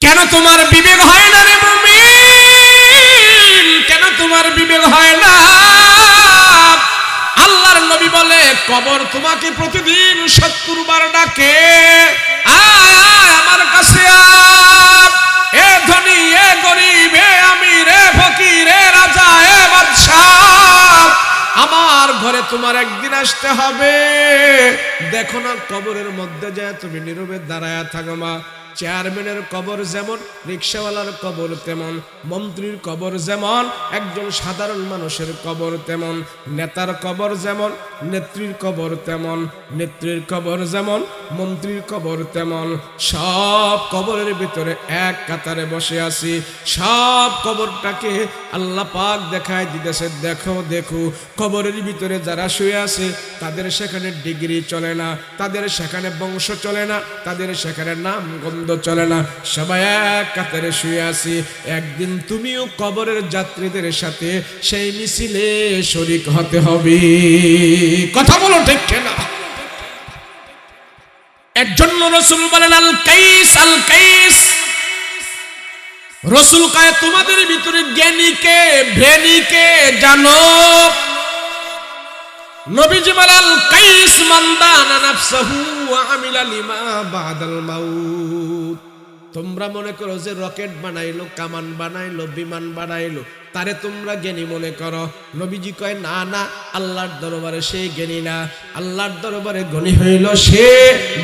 কেন তোমার বিবেক হয় না রে মুমিন? কেন তোমার বিবেক হয় না? আল্লাহর নবী বলে কবর তোমাকে প্রতিদিন 70 বার ডাকে, আয় আয় আমার কাছে আয়, এ ধনী এ গরিব এ আমির এ ফকির এ রাজা এ বাদশাহ, আমার ঘরে তোমার একদিন আসতে হবে। দেখো না কবরের মধ্যে যায় তুমি নীরবে দাঁড়ায়া থাকো মা। চেয়ারম্যানের কবর যেমন, রিক্সাওয়ালার কবর তেমন, মন্ত্রীর কবর যেমন, একজন সাধারণ মানুষের কবর তেমন, নেতার কবর যেমন, নেত্রীর কবর তেমন, নেত্রীর কবর যেমন, মন্ত্রীর কবর তেমন। সব কবরের ভিতরে এক কাতারে বসে আছি। সব কবরটাকে আল্লাহ পাক দেখায় দিতেছে, দেখো দেখো কবরের ভিতরে যারা শুয়ে আছে তাদের সেখানে ডিগ্রি চলে না, তাদের সেখানে বংশ চলে না, তাদের সেখানে নাম গন্ধ চলে না, সবাই এক কাতারে শুয়ে আছি। একদিন তুমিও কবরের যাত্রীদের সাথে সেই মিছিলে শরীক হতে হবে। কথা বলো ঠিক কিনা? এর জন্য রাসূল বলেন আল কাইস আল কাইস। রাসূল কয় তোমাদের ভিতরে জ্ঞানীকে ভ্রেনীকে জানো। নবীজি বলেন আল কাইস মান দানা নাফসাহু ওয়া আমিলা লিমা বাদাল মাউত। তোমরা মনে করো যে রকেট বানাইলো, কামান বানাইলো, বিমান বানাইলো, তারে তোমরা জ্ঞানী মনে করো। নবীজি কয় না না, আল্লাহর দরবারে সে জ্ঞানী না, আল্লাহর দরবারে জ্ঞানী হইল সে,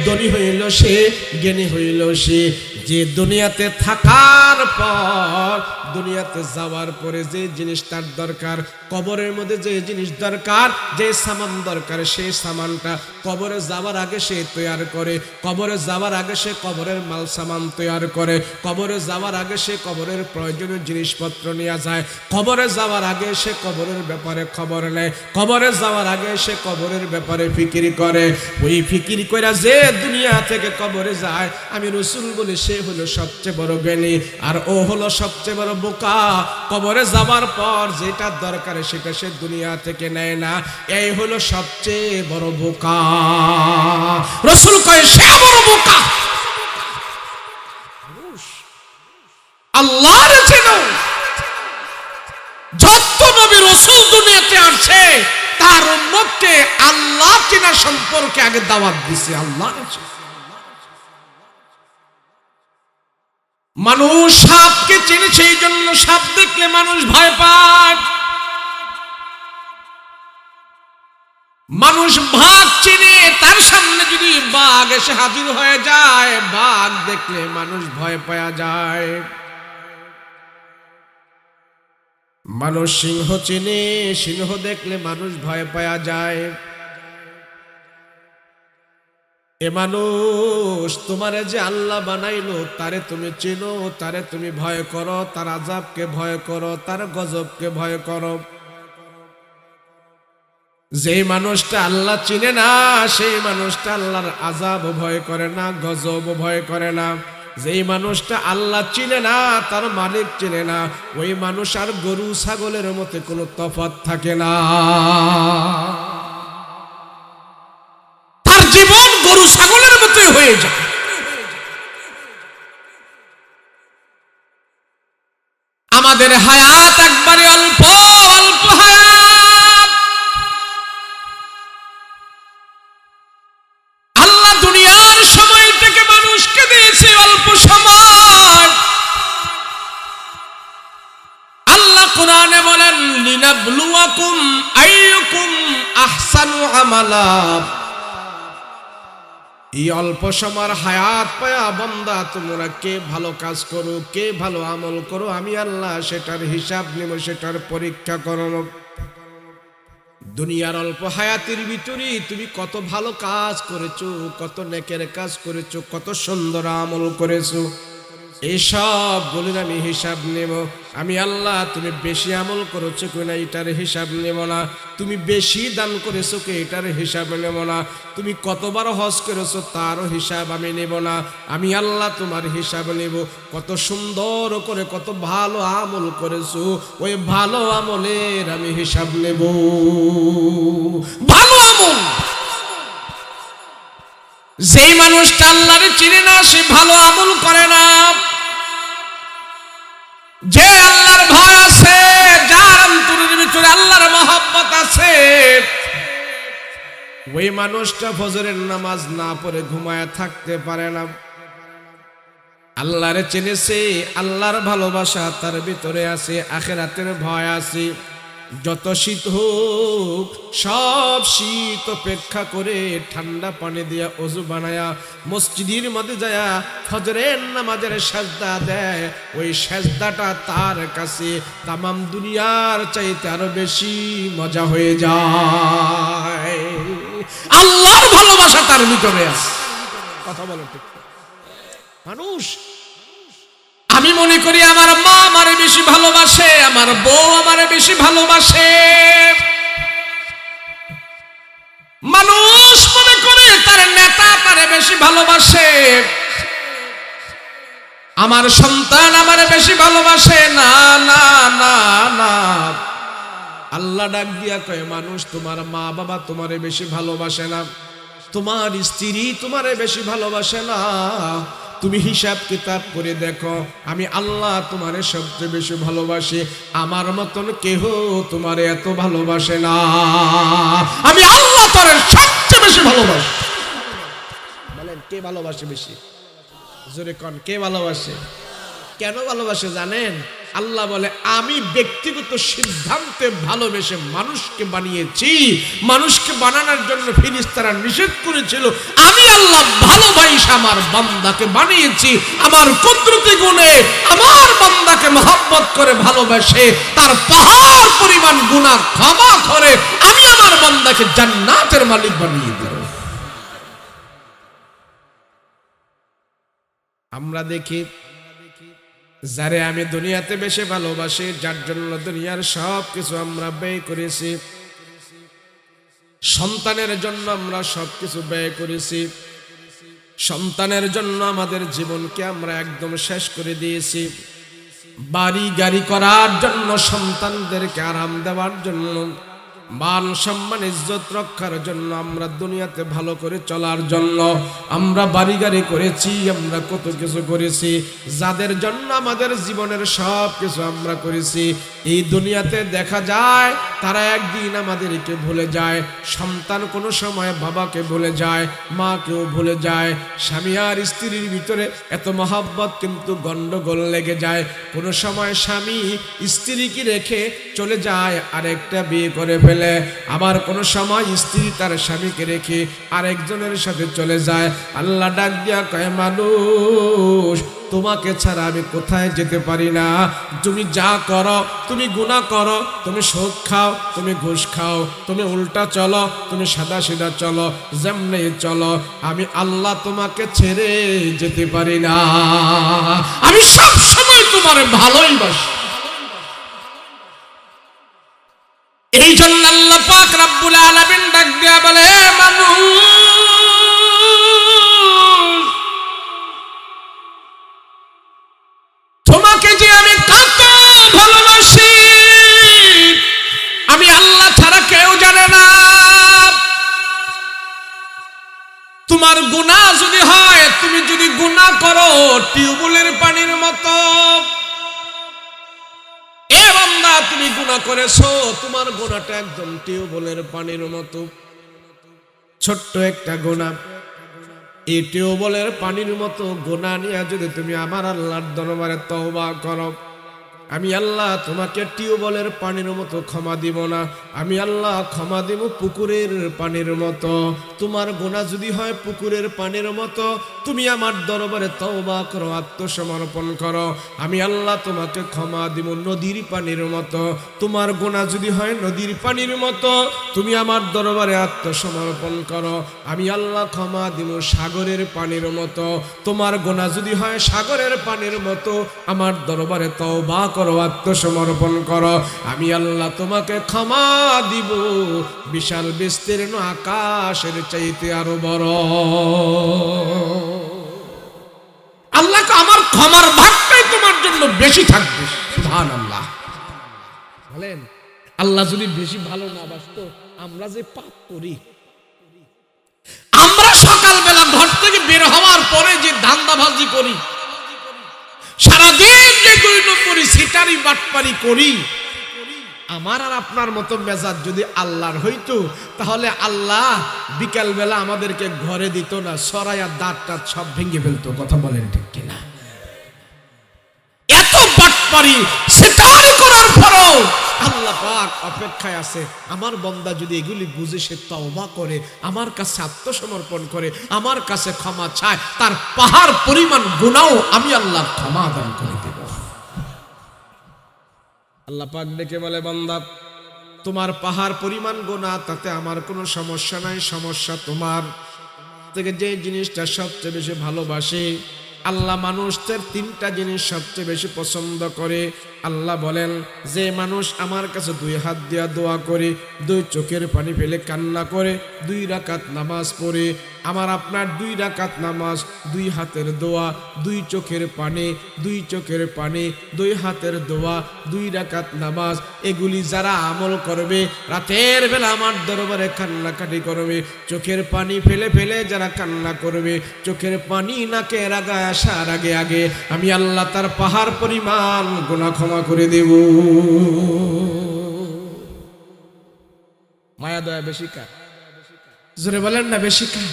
ধনী হইল সে, জ্ঞানী হইল সে যে দুনিয়াতে থাকার পর, দুনিয়াতে যাওয়ার পরে যে জিনিস তার দরকার, কবরের মধ্যে যে জিনিস দরকার, যে সামান দরকার, সেই সামানটা কবরে যাওয়ার আগে সে তৈরি করে। কবরে যাওয়ার আগে সে কবরের মাল সামান তৈরি করে। কবরে যাওয়ার আগে সে কবরের প্রয়োজনীয় জিনিসপত্র নিয়ে যায়। কবরে যাওয়ার আগে সে কবরের ব্যাপারে খবর নেয়। কবরে যাওয়ার আগে সে কবরের ব্যাপারে ফিকির করে। ওই ফিকির করে যে দুনিয়া থেকে কবরে যায়, আমি রাসূল বলি সে হলো সবচেয়ে বড় জ্ঞানী, আর ও হলো সবচেয়ে বড় বোকা। কবরে যাওয়ার পর যেটা দরকার সেটা সে দুনিয়া থেকে নেয় না, এই হলো সবচেয়ে বড় বোকা। রাসূল কয় সে বড় বোকা। আল্লাহর চেনো। যত নবী রাসূল দুনিয়াতে আসে তার উম্মতকে আল্লাহ চেনা সম্পর্কে আগে দাওয়াত দিছে। আল্লাহ মানুষ সাপকে চেনে, সেই জন্য সাপ দেখলে মানুষ ভয় পায়। মানুষ বাঘ চিনে, তার সামনে যদি বাঘ এসে হাজির হয়ে যায়, বাঘ দেখলে মানুষ ভয় পাওয়া যায়। মানুষ সিংহ চিনে, সিংহ দেখলে মানুষ ভয় পাওয়া যায়। এ মানুষ তোমারে যে আল্লাহ বানাইলো, তারে তুমি চেনো, তারে তুমি ভয় করো, তার আযাবকে ভয় করো, তার গজবকে ভয় করো। যেই মানুষটা আল্লাহ চিনে না, সেই মানুষটা আল্লাহর আযাব ভয় করে না, গজব ভয় করে না। যেই মানুষটা আল্লাহ চিনে না, তার মালিক চিনে না, ওই মানুষ আর গরু ছাগলের মতো কোনো তফাৎ থাকে না। তার জীবন গরু ছাগলের মতো হয়ে যায়। আমাদের হায়াত একবারে অল্প অল্প হায়াত। আল্লাহ দুনিয়ার সময় থেকে মানুষকে দিয়েছে অল্প সময়। আল্লাহ কোরআনে বলেন লিনাবলুয়াকুম আইয়ুকুম আহসানু আমালা। এই অল্প সময়ের হায়াত পায়া বান্দা তোমরা কে ভালো কাজ করো, কে ভালো আমল করো, আমি আল্লাহ সেটার হিসাব নেব, সেটার পরীক্ষা করব। দুনিয়ার অল্প হায়াতের ভিতরে তুমি কত ভালো কাজ করেছো, কত নেকের কাজ করেছো, কত সুন্দর আমল করেছো, এইসব বলেন আমি হিসাব নেব। আমি আল্লাহ তুমি বেশি আমল করেছো কিনা এটার হিসাব নেব না, তুমি বেশি দান করেছো কি এটার হিসাব নেব না, তুমি কতবার হজ করেছো তারও হিসাব আমি নেব না। আমি আল্লাহ তোমার হিসাব নেব কত সুন্দর করে কত ভালো আমল করেছো, ওই ভালো আমলের আমি হিসাব নেব। ভালো আমল। যেই মানুষটা আল্লাহরে চিনে না সে ভালো আমল করে না। ওই মানুষটা ফজরের নামাজ না পড়ে ঘুমায় থাকতে পারে না। আল্লাহরে চিনেছে, আল্লাহর ভালোবাসা তার ভিতরে আছে, আখিরাতের ভয় আছে। যত শীত হোক সব শীত অপেক্ষা করে ঠান্ডা পানি দিয়া ওযু বানায়া মসজিদের মধ্যে যায় ফজরের নামাজের সাজদা দেয়। ওই সাজদাটা তার কাছে তামাম দুনিয়ার চাইতে আরো বেশি মজা হয়ে যায়। আল্লাহর ভালোবাসা তার ভিতরে আছে। কথা বলো ঠিক? মানুষ, আমি মনে করি আমার মা আমারে বেশি ভালোবাসে, আমার বউ আমারে বেশি ভালোবাসে। মানুষ মনে করে তার নেতা তারে বেশি ভালোবাসে, আমার সন্তান আমারে বেশি ভালোবাসে। না না না না, আল্লাহ ডাক দিয়া কয় মানুষ, তোমার মা বাবা তোমারে বেশি ভালোবাসে না, তোমার স্ত্রী তোমারে বেশি ভালোবাসে না। তুমি হিসাব কিতাব করে দেখো, আমি আল্লাহ তোমারে সবচেয়ে বেশি ভালোবাসি, আমার মতন কেহ তোমারে এত ভালোবাসে না। আমি আল্লাহ তোরে সবচেয়ে বেশি ভালোবাসি। বলেন কে ভালোবাসে বেশি? জোরে কোন, কে ভালোবাসে? কেন ভালোবাসে জানেন? আল্লাহ বলে আমি ব্যক্তিগত সিদ্ধান্তে ভালোবেসে মানুষকে বানিয়েছি। মানুষকে বানানোর জন্য ফেরেশতারা নিষেধ করেছিল, আমি আল্লাহ ভালোবাসা আমার বান্দাকে বানিয়েছি। আমার কুদরতি গুণে আমার বান্দাকে মহব্বত করে ভালোবাসে তার পাহাড় পরিমাণ গুনাহ ক্ষমা করে আমি আমার বান্দাকে জান্নাতের মালিক বানিয়ে দেব। আমরা দেখি যারে আমি দুনিয়াতে বেশি ভালোবাসি, যার জন্য দুনিয়ার সব কিছু আমরা ব্যয় করেছি, সন্তানের জন্য আমরা সব কিছু ব্যয় করেছি, সন্তানের জন্য আমাদের জীবনকে আমরা একদম শেষ করে দিয়েছি, বাড়ি গাড়ি করার জন্য, সন্তানদেরকে আরাম দেওয়ার জন্য, মান সম্মান ইজ্জত রক্ষার জন্য, আমরা দুনিয়াতে ভালো করে চলার জন্য আমরা বাড়ি গাড়ি করেছি, আমরা কত কিছু করেছি। যাদের জন্য আমাদের জীবনের সব কিছু আমরা করেছি, এই দুনিয়াতে দেখা যায় তারা একদিন আমাদেরকে ভুলে যায়। সন্তান কোনো সময় বাবাকে ভুলে যায়, মাকেও ভুলে যায়। স্বামী আর স্ত্রীর ভিতরে এত মহব্বত কিন্তু গন্ডগোল লেগে যায়। কোনো সময় স্বামী স্ত্রীকে রেখে চলে যায়, আরেকটা বিয়ে করে ফেলে। আবার কোনো সময় স্ত্রী তার স্বামীকে রেখে আরেকজনের সাথে চলে যায়। আল্লাহ ডাক দিয়া কয় মানুষ, তোমাকে ছাড়া আমি কোথায় যেতে পারি না। তুমি যা করো, তুমি গুনাহ করো, তুমি সুদ খাও, তুমি ঘুষ খাও, তুমি উল্টা চলো, তুমি সাদা সিধা চলো, যেমনি চলো, আমি আল্লাহ তোমাকে ছেড়ে যেতে পারি না। আমি সব সময় তোমার ভালোই বাসি। এই জন্য আল্লাহ পাক রব্বুল আলামিন ডাক দিয়া বলে মানুষ, তোমাকে যে আমি কত ভালোবাসি আমি আল্লাহ ছাড়া কেউ জানে না। তোমার গুনাহ যদি হয়, তুমি যদি গুনাহ করো টিউবওয়েলের পানির মতো, এ বান্দা তুমি গুনাহ করেছো, তোমার গুনাহটা একদম টিউবওয়েলের পানির মতো, ছোট্ট একটা গুনাহ। এই টিউবওয়েলের পানির মতো গুনাহ নিয়ে যদি তুমি আমার আল্লাহর দরবারে তওবা করো, আমি আল্লাহ তোমাকে টিউবওয়েলের পানির মতো ক্ষমা দিব না, আমি আল্লাহ ক্ষমা দিব পুকুরের পানির মতো। তোমার গুনাহ যদি হয় পুকুরের পানির মতো, তুমি আমার দরবারে তওবা করো, আত্মসমর্পণ করো, আমি আল্লাহ তোমাকে ক্ষমা দিব নদীর পানির মতো। তোমার গুনাহ যদি হয় নদীর পানির মতো, তুমি আমার দরবারে আত্মসমর্পণ করো, আমি আল্লাহ ক্ষমা দিব সাগরের পানির মতো। তোমার গুনাহ যদি হয় সাগরের পানির মতো, আমার দরবারে তওবা করো, আত্মসমর্পণ করো, আমি আল্লাহ তোমাকে ক্ষমা দিব বিশাল বিস্তীর্ণ আকাশের চাইতে আরো বড়। আল্লাহ আমার ক্ষমার ভাগটাই তোমার জন্য বেশি থাকবে। সুবহানাল্লাহ। বলেন আল্লাহ যদি বেশি ভালো না বাসতো, আমরা যে পাপ করি, আমরা সকালবেলা ঘর থেকে বের হওয়ার পরে যে ধান্দাবাজি করি, সারাদিন যে 2 নম্বরই সিটারি বাটপারি করি, আমার আর আপনার মতো মেজাজ যদি আল্লাহর হইতো, তাহলে আল্লাহ বিকাল বেলা আমাদেরকে ঘরে দিত না, সরাইয়া দাঁত টাত সব ভেঙে ফেলতো। কথা বলেন ঠিক কিনা? এত বাটপারি সেটার করার পরও আল্লাহ পাক অপেক্ষায় আছে, আমার বান্দা যদি এগুলি বুঝে সে তওবা করে, আমার কাছে আত্মসমর্পণ করে, আমার কাছে ক্ষমা চায়, তার পাহাড় পরিমাণ গুনাহ আমি আল্লাহ ক্ষমা দান করে দেব। আল্লাহ পাক ডেকে বলে, বান্দা তোমার পাহাড় পরিমাণ গুনাহ, তাতে আমার কোনো সমস্যা নাই, সমস্যা তোমার থেকে যে জিনিসটা সবচেয়ে বেশি ভালোবাসে আল্লাহ। মানুষদের তিনটা জিনিস সবচেয়ে বেশি পছন্দ করে। আল্লাহ বলেন, যে মানুষ আমার কাছে দুই হাত দিয়া দোয়া করে, দুই চোখের পানি ফেলে কান্না করে, 2 রাকাত নামাজ পড়ে, আমার আপনার 2 রাকাত নামাজ, 2 হাতের দোয়া, 2 চোখের পানি, 2 চোখের পানি, 2 হাতের দোয়া, 2 রাকাত নামাজ, এগুলি যারা আমল করবে, রাতের বেলা আমার দরবারে কান্নাকাটি করবে, চোখের পানি ফেলে ফেলে যারা কান্না করবে, চোখের পানি নাকে রাগায় আসার আগে আগে আমি আল্লাহ তার পাহাড় পরিমাণ গুনাহ ক্ষমা করে দেব। মায়া দয়া বেশি কার? জোরে বলেন না বেশি কার?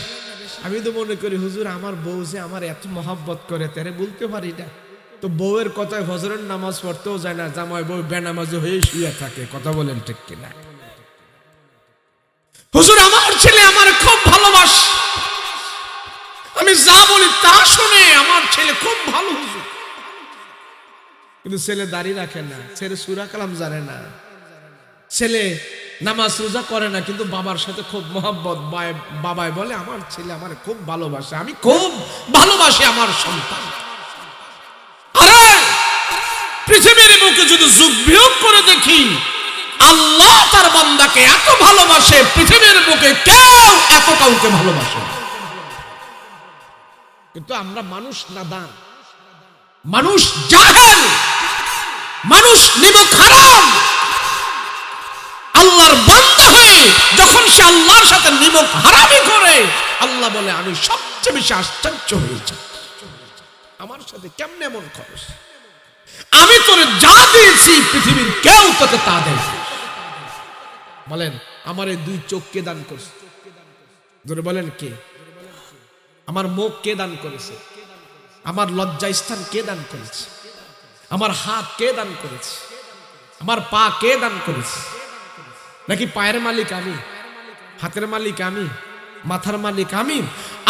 আমি তো মনে করি হুজুর আমার বউ যে আমার এত মহব্বত করে, তারে বলতে পারি না তো। বউয়ের কথায় ফজরের নামাজ পড়তেও যায় না, জামাই বউ বেনামাজি হয়ে শুয়ে থাকে। কথা বলেন ঠিক কিনা? হুজুর আমার ছেলে আমার খুব ভালোবাসে, আমি যা বলি তা শুনে, আমার ছেলে খুব ভালো হুজুর। কিন্তু ছেলে দাঁড়িয়ে রাখে না, ছেলে সূরা কালাম জানে না, ছেলে নামাজ রোজা করে না, কিন্তু বাবার সাথে খুব মহব্বত। বাবাই বলে আমার ছেলে আমার খুব ভালোবাসে, আমি খুব ভালোবাসি আমার সন্তান। আরে পৃথিবীর বুকে যদি যোগ বিয়োগ করে দেখি, আল্লাহ তার বান্দাকে এত ভালোবাসে, পৃথিবীর বুকে কেউ এত কাউকে ভালোবাসে। কিন্তু আমরা মানুষ নাদান, মানুষ জাহেল, মানুষ নিমক হারাম। আল্লাহর বান্দা হয়ে যখন সে আল্লাহর সাথে নিমক হারামি করে, আল্লাহ বলে আমি সবচেয়ে বেশি আশ্চর্য হয়েছি, আমার সাথে কেমনে এমন খরচ? আমি তোরে যা দিয়েছি পৃথিবীর কেউ তোকে তা দেয়। বলেন আমার এই 2 চোখ কে দান করেছে? ধরে বলেন কে? আমার মুখ কে দান করেছে? আমার লজ্জা স্থান কে দান করেছে? আমার হাত কে দান করেছে? আমার পা কে দান করেছে? নাকি পায়ের মালিক আমি, হাতের মালিক আমি, মাথার মালিক আমি?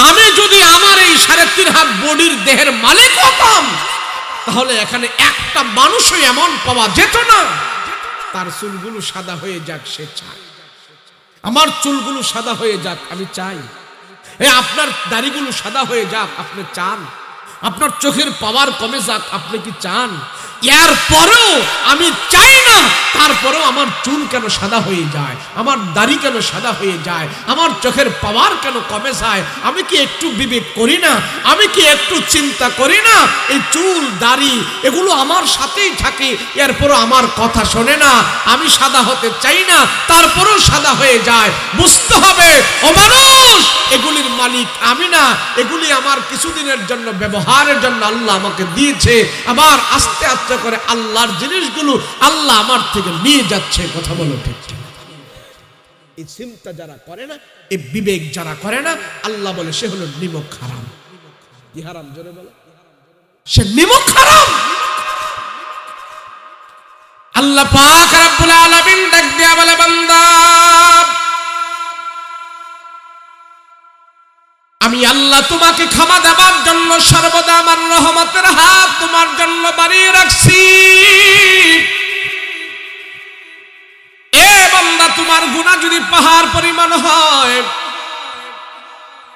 আমি যদি আমার এই 3.5 হাত বডির দেহের মালিক হতাম, তাহলে এখানে একটা মানুষই এমন পাওয়া যেত না তার চুলগুলো সাদা হয়ে যাক সে চায়। আমার চুলগুলো সাদা হয়ে যাক আমি চাই। আপনার দাড়িগুলো সাদা হয়ে যাক আপনি চান। আপনার চোখের পাওয়ার কমে যাক আপনি কি চান? এর পরেও আমি চাই না, তারপরেও আমার চুল কেন সাদা হয়ে যায়, আমার দাড়ি কেন সাদা হয়ে যায়, আমার চোখের পাওয়ার কেন কমে যায়? আমি কি একটু বিবেক করি না? আমি কি একটু চিন্তা করি না? এই চুল দাড়ি এগুলো আমার সাথেই থাকে, এরপরও আমার কথা শোনে না। আমি সাদা হতে চাই না, তারপরেও সাদা হয়ে যায়। বুঝতে হবে ও মানুষ, এগুলির মালিক আমি না, এগুলি আমার কিছুদিনের জন্য ব্যবহারের জন্য আল্লাহ আমাকে দিয়েছে। আমার আস্তে আস্তে করে আল্লাহর জিনিসগুলো আল্লাহ আমার থেকে নিয়ে যাচ্ছে। কথা বলো ঠিক ঠিক? এই চিন্তা যারা করে না, এই বিবেক যারা করে না, আল্লাহ বলে সে হলো নিমক হারাম। কি হারাম? জোরে বলো। সে নিমক হারাম। আল্লাহ পাক রব্বুল আলামিন ডাক দিয়া বলে, বান্দা আমি আল্লাহ তোমাকে ক্ষমা দেওয়ার জন্য সর্বদা আমার রহমতের হাত তোমার জন্য বাড়িয়ে রাখছি। এ বান্দা, তোমার গুনাহ যদি পাহাড় পরিমাণ হয়,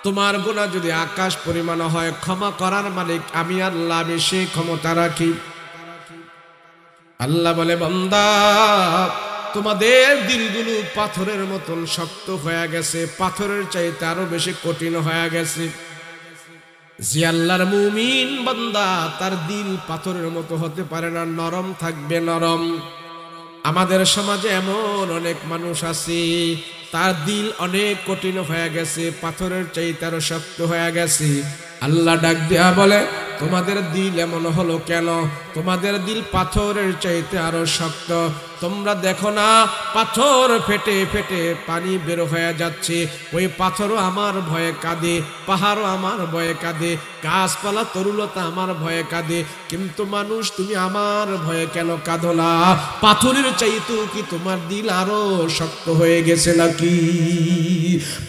তোমার গুনাহ যদি আকাশ পরিমাণ হয়, ক্ষমা করার মালিক আমি আল্লাহ, আমি সেই ক্ষমতা রাখি। আল্লাহ বলে, বান্দা তোমাদের দিলগুলো পাথরের মতন শক্ত হয়ে গেছে, পাথরের চাইতে আরো বেশি কঠিন হয়ে গেছে। যে আল্লাহর মুমিন বান্দা, তার দিল পাথরের মতো হতে পারে না, নরম থাকবে, নরম। আমাদের সমাজে এমন অনেক মানুষ আছে, তার দিল অনেক কঠিন হয়ে গেছে, পাথরের চাইতে আরো শক্ত হয়ে গেছে। আল্লাহ ডাক দিয়া বলে, তোমাদের দিল এমন হলো কেন? তোমাদের দিল পাথরের চাইতে আরো শক্ত। তোমরা দেখো না পাথর ফেটে ফেটে পানি বের হয়ে যাচ্ছে, ওই পাথরও আমার ভয়ে কাঁদে, পাহাড়ও আমার ভয়ে কাঁদে, গাছপালা তরুলতা আমার ভয়ে কাঁদে। কিন্তু মানুষ তুমি আমার ভয়ে কেন কাঁদো না? পাথরের চাইতেও কি তোমার দিল আরো শক্ত হয়ে গেছে নাকি?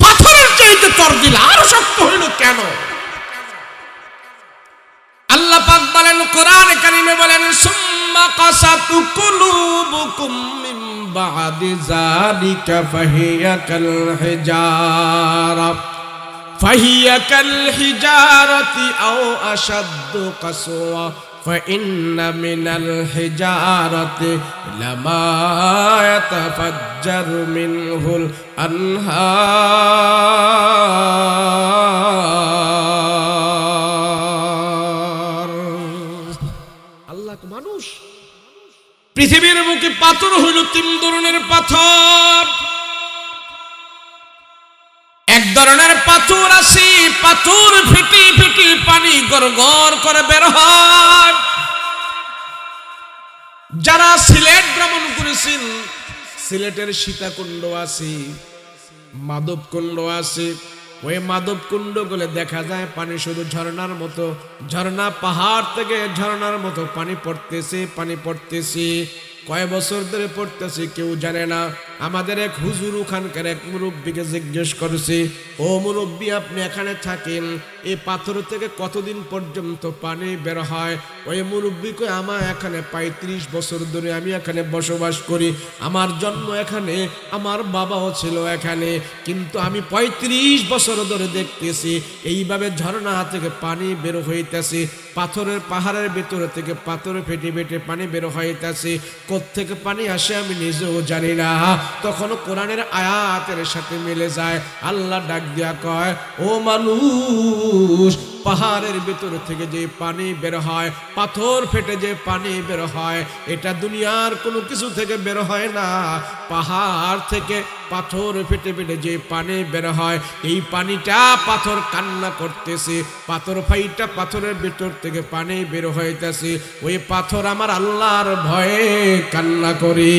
পাথরের চাইতে তোর দিল আরো শক্ত হইল কেন? আল্লাহ পাক বলেন কোরআনে কারিমে বলেন সুম্মা কাসাতু কুলুবুকুম মিন বাদি যালিকা ফাহিয়া কাল হিজারাতি আও আশাদ্দু কাসওয়া ফাইন্না মিনাল হিজারাতি লামা ইয়াতাফাজ্জারু মিনহুল আনহার। মানুষ পৃথিবীর বুকে পাথর হইল তিন ধরনের পাথর। এক ধরনের পাথর আছে, পাথর ফেটে ফেটে পানি গড়গড় করে বের হয়। যারা সিলেট ভ্রমণ করেছেন, সিলেটের সীতাকুণ্ড আছে, মাধবকুণ্ড আছে, ওই মাধবকুণ্ড গুলো দেখা যায় পানি শুধু ঝর্ণার মতো, ঝর্ণা পাহাড় থেকে ঝর্ণার মতো পানি পড়তেছে, পানি পড়তেছে। কয় বছর ধরে পড়তেছে কেউ জানে না। আমাদের এক হুজুর ওখানকার এক মুরব্বীকে জিজ্ঞেস করছে, ও মুরব্বী আপনি এখানে থাকেন, এই পাথর থেকে কতদিন পর্যন্ত পানি বের হয়? ওই মুরব্বী কয় আমার এখানে 35 বছর ধরে আমি এখানে বসবাস করি, আমার জন্ম এখানে, আমার বাবাও ছিল এখানে, কিন্তু আমি 35 বছর ধরে দেখতেছি এইভাবে ঝর্ণা থেকে পানি বের হইতেছে, পাথরের পাহাড়ের ভিতর থেকে পাথর ফেটে ফেটে পানি বের হইতেছে। কোত্থেকে পানি আসে আমি নিজেও জানি না। তখন কোরআনের আয়াতের সাথে মিলে যায়। আল্লাহ ডাক দিয়া কয়, ও মানুষ, পাহাড়ের ভিতর থেকে যে পানি বের হয়, পাথর ফেটে যে পানি বের হয়, এটা দুনিয়ার কোনো কিছু থেকে বের হয় না। পাহাড় থেকে পাথর ফেটে ফেটে যে পানি বের হয়, এই পানিটা পাথর কান্না করতেছে, পাথর ফাইটা পাথরের ভিতর থেকে পানি বের হইতেছে। ওই পাথর আমার আল্লাহর ভয়ে কান্না করে।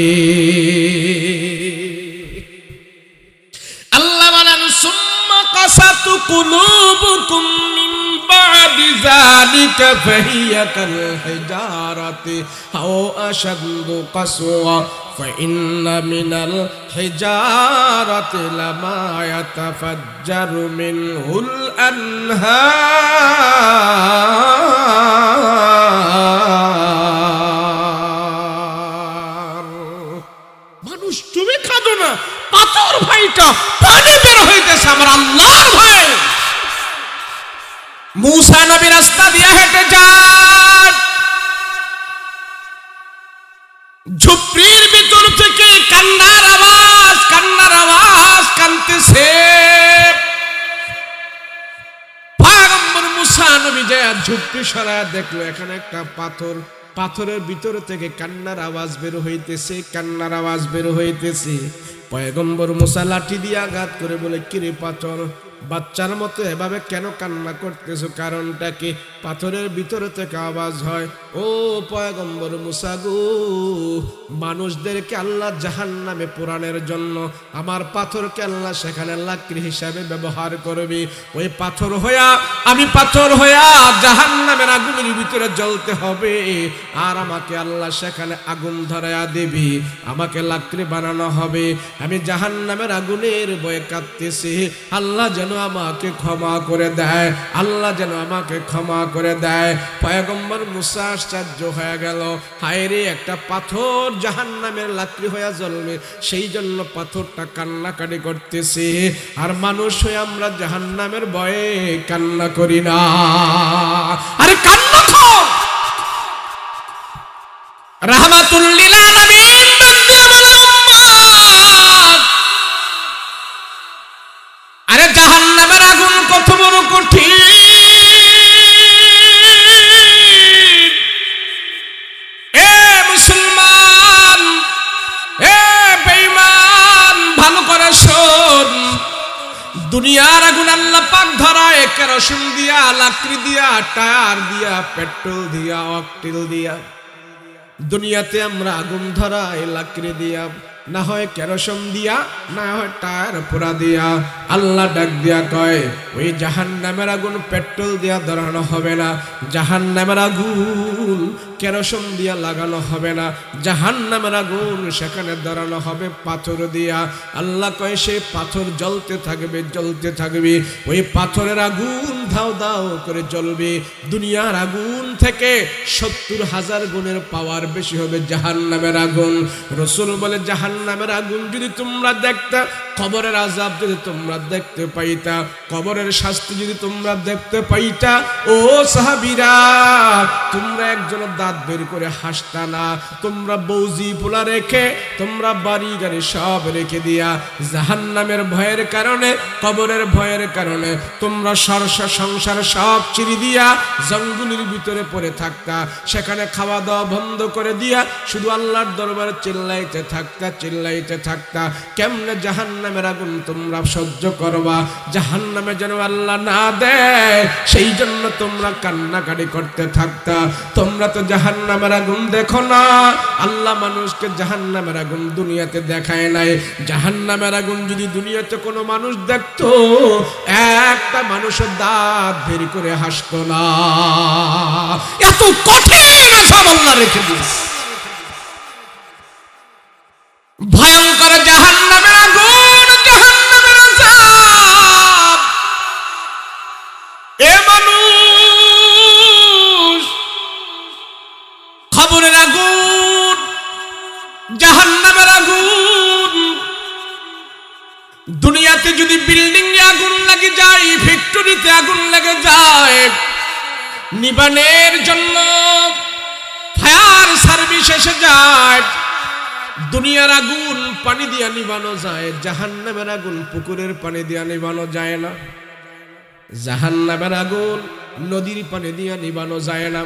আল্লাহ বলেন সুম্মা কাসাতু কুলুবুকুম মিন বাদি যালিকা ফাহিয়া কাল হিজারাতি আও আশাদ্দু কাসওয়া ফাইন্না মিনাল হিজারাতি লামা ইয়াতাফাজ্জারু মিনহুল আনহার। মানুষ তুমি কাঁদো না, পাথর ভাইটা পানি বের হইতেছে আমার আল্লাহর ভয়ে। মূসা নবী রাস্তা দিয়ে হেঁটে যান, ঝুপড়ির ভিতর থেকে কান্নার আওয়াজ, কান্নার আওয়াজ, কাঁদতেছে। পয়গম্বর মূসা নবী যায় ঝুপড়ি সরায় দেখলো এখানে একটা পাথর, পাথরের ভিতর থেকে কান্নার আওয়াজ বের হইতেছে, কান্নার আওয়াজ বের হইতেছে। পয়গম্বর মূসা লাঠি দিয়ে আঘাত করে বলে, কিরে পাথর, বাচ্চার মতো এভাবে কেন কান্না করতেছো? কারণটা কি? পাথরের ভিতর থেকে আওয়াজ হয়, ও পয়গম্বর মূসা গো, মানুষদেরকে আল্লাহ জাহান্নামে পোড়ানোর জন্য আমার পাথরকে আল্লাহ সেখানে লাকড়ি হিসাবে ব্যবহার করবে। ওই পাথর হইয়া আমি পাথর হইয়া জাহান্নামের আগুনের ভিতরে জ্বলতে হবে, আর আমাকে আল্লাহ সেখানে আগুন ধরাইয়া দেবে, আমাকে লাকড়ি বানানো হবে। আমি জাহান্নামের আগুনের ভয়ে কাঁদতেছি, আল্লাহ যেন আমাকে ক্ষমা করে দেয়, আল্লাহ যেন আমাকে ক্ষমা করে দেয়। পয়গম্বর মূসা আশ্চর্য হয়ে গেল, হায় রে, একটা পাথর জাহান্নামের লাকড়ি হয়ে জ্বলবে, সেই জন্য পাথরটা কান্নাকাটি করতেছে। আর মানুষ হয়ে আমরা জাহান্নামের ভয়ে কান্না করি না। আরে কান্না কর। রাহমাতুল লিল আলামিন আরে জাহান্নামের আগুন কত বড় কঠিন। এ মুসলমান, এ বেঈমান, ভালো করে শোন, দুনিয়ার আগুন আল্লাহ পাক ধরায় কেরোসিন দিয়া, লাকড়ি দিয়া, টায়ার দিয়া, পেট্রোল দিয়া, অকটেল দিয়া। দুনিয়াতে আমরা আগুন ধরাই লাকড়ি দিয়া, না হয় কেরোসিন দিয়া, না হয় টায়ার পোড়া দিয়া। আল্লাহ ডাক দিয়া কয়, ওই জাহান্নামের আগুন পেট্রোল দিয়া ধরানো হবে না, জাহান্নামের আগুন কেরোসিন দিয়া লাগানো হবে না, জাহান্নামের আগুন সেখানে ধরানো হবে পাথর দিয়া। আল্লাহ কয়, সেই পাথর জ্বলতে থাকবে, জ্বলতে থাকবে, ওই পাথরের আগুন ধাও ধাও করে জ্বলবে। দুনিয়ার আগুন থেকে 70,000 গুণের পাওয়ার বেশি হবে জাহান্নামের আগুন। রাসূল বলে, জাহান্নামের আগুন যদি তোমরা দেখতে, কবরের আযাব যদি তোমরা দেখতে পাইতা, কবরের শাস্তি যদি তোমরা দেখতে পাইতা, ও সাহাবীরা, তোমরা একজন দাঁত বের করে হাসতা না, তোমরা বৌজি পোলা রেখে, তোমরা বাড়ি গাড়ি সব রেখে দিয়া জাহান্নামের ভয়ের কারণে, কবরের ভয়ের কারণে তোমরা সংসার সব ছিঁড়ে দিয়া জঙ্গলের ভিতরে পড়ে থাকতা, সেখানে খাওয়া দাওয়া বন্ধ করে দিয়া শুধু আল্লাহর দরবারে চিল্লাইতে থাকতা, চিল্লাইতে থাকতা। কেমনে জাহান্নামের আগুন তোমরা সহ্য করবা? জাহান্নামে যেন আল্লাহ না দেয়, সেই জন্য তোমরা কান্নাকাটি করতে থাকতা। তোমরা তো জাহান্নামের আগুন দেখো না। আল্লাহ মানুষকে জাহান্নামের আগুন দুনিয়াতে দেখায় নাই। জাহান্নামের আগুন যদি দুনিয়াতে কোনো মানুষ দেখতো, একটা মানুষের দাঁত বের করে হাসতো না। এত কঠিন আযাব আল্লাহ রেখে দিয়েছে। ভয়ঙ্কর জাহান্নামের আগুন, জাহান্নামের আযাব। এ মানুষ, কবরের আগুন, জাহান্নামের আগুন। দুনিয়াতে যদি বিল্ডিং এ আগুন লাগে যায়, ফ্যাক্টরিতে আগুন লেগে যায়, নিবানের জন্য ফায়ার সার্ভিস এসে যায়। দুনিয়ার আগুন পানি দিয়া নিবানো যায়, জাহান্নামের আগুন পুকুরের পানি দিয়া নিবানো যায় না। জাহান্নামের আগুন নদীর পানি দিয়া নিবানো যায় না।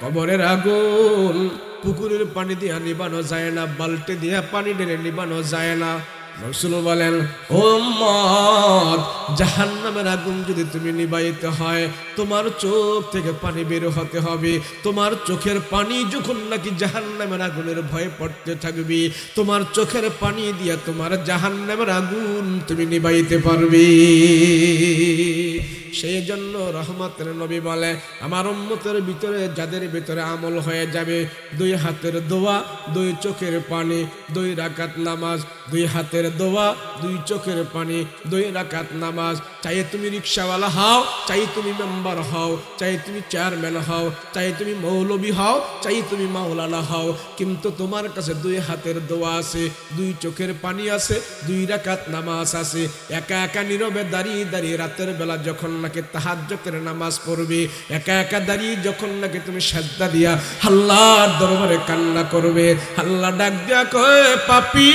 কবরের আগুন পুকুরের পানি দিয়া নিবানো যায় না, বালতি দিয়া পানি ঢেলে নিবানো যায় না। রাসূল বলেন, ও উম্মত, জাহান্নামের আগুন যদি তুমি নিবাইতে হয়, তোমার চোখ থেকে পানি বের হতে হবে। তোমার চোখের পানি যখন নাকি জাহান্নামের আগুনের ভয়ে পড়তে থাকবে, তোমার চোখের পানি দিয়া তোমার জাহান্নামের আগুন তুমি নিবাইতে পারবে। সেই জন্য রহমতের নবী বলে, আমার উম্মতের ভিতরে যাদের ভিতরে আমল হয়ে যাবে, 2 হাতের দোয়া, 2 চোখের পানি, 2 রাকাত নামাজ, 2 হাতের দোয়া, 2 চোখের পানি, 2 রাকাত নামাজ। চাই তুমি রিকশাওয়ালা হও, চাই তুমি মেম্বার হও, চাই তুমি চেয়ারম্যান হও, চাই তুমি মৌলবী হও, চাই তুমি মাওলানা হও, কিন্তু তোমার কাছে 2 হাতের দোয়া আছে, 2 চোখের পানি আছে, 2 রাকাত নামাজ আছে। একা একা নীরবে দাঁড়িয়ে দাঁড়িয়ে রাতের বেলা যখন নাকি তাহাজ্জুদের নামাজ পড়বে, একা একা দাঁড়িয়ে যখন নাকি তুমি সাজদা দিয়া আল্লাহর দরবারে কান্না করবে, আল্লাহ ডাক দিয়া কয়, পাপী,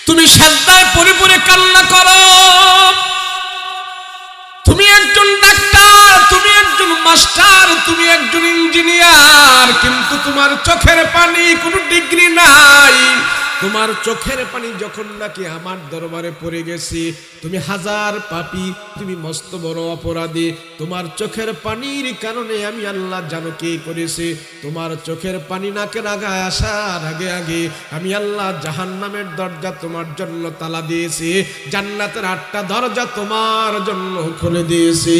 তুমি সাজদায় পড়ে পড়ে কান্না করো, তুমি একজন ডাক্তার, তুমি একজন মাস্টার, তুমি একজন ইঞ্জিনিয়ার, কিন্তু তোমার চোখের পানি কোনো ডিগ্রি নাই। তোমার চোখের পানি যখন নাকি আমার দরবারে পড়ে গেছি, তুমি হাজার পাপী, তুমি মস্ত বড় অপরাধী। তোমার চোখের পানির কারণে আমি আল্লাহ জানো কি করেছি, তোমার চোখের পানি নাকের আগায় আসার আগে আগে আমি আল্লাহ জাহান্নামের দরজা তোমার জন্য তালা দিয়েছি, জান্নাতের 8টা দরজা তোমার জন্য খুলে দিয়েছি।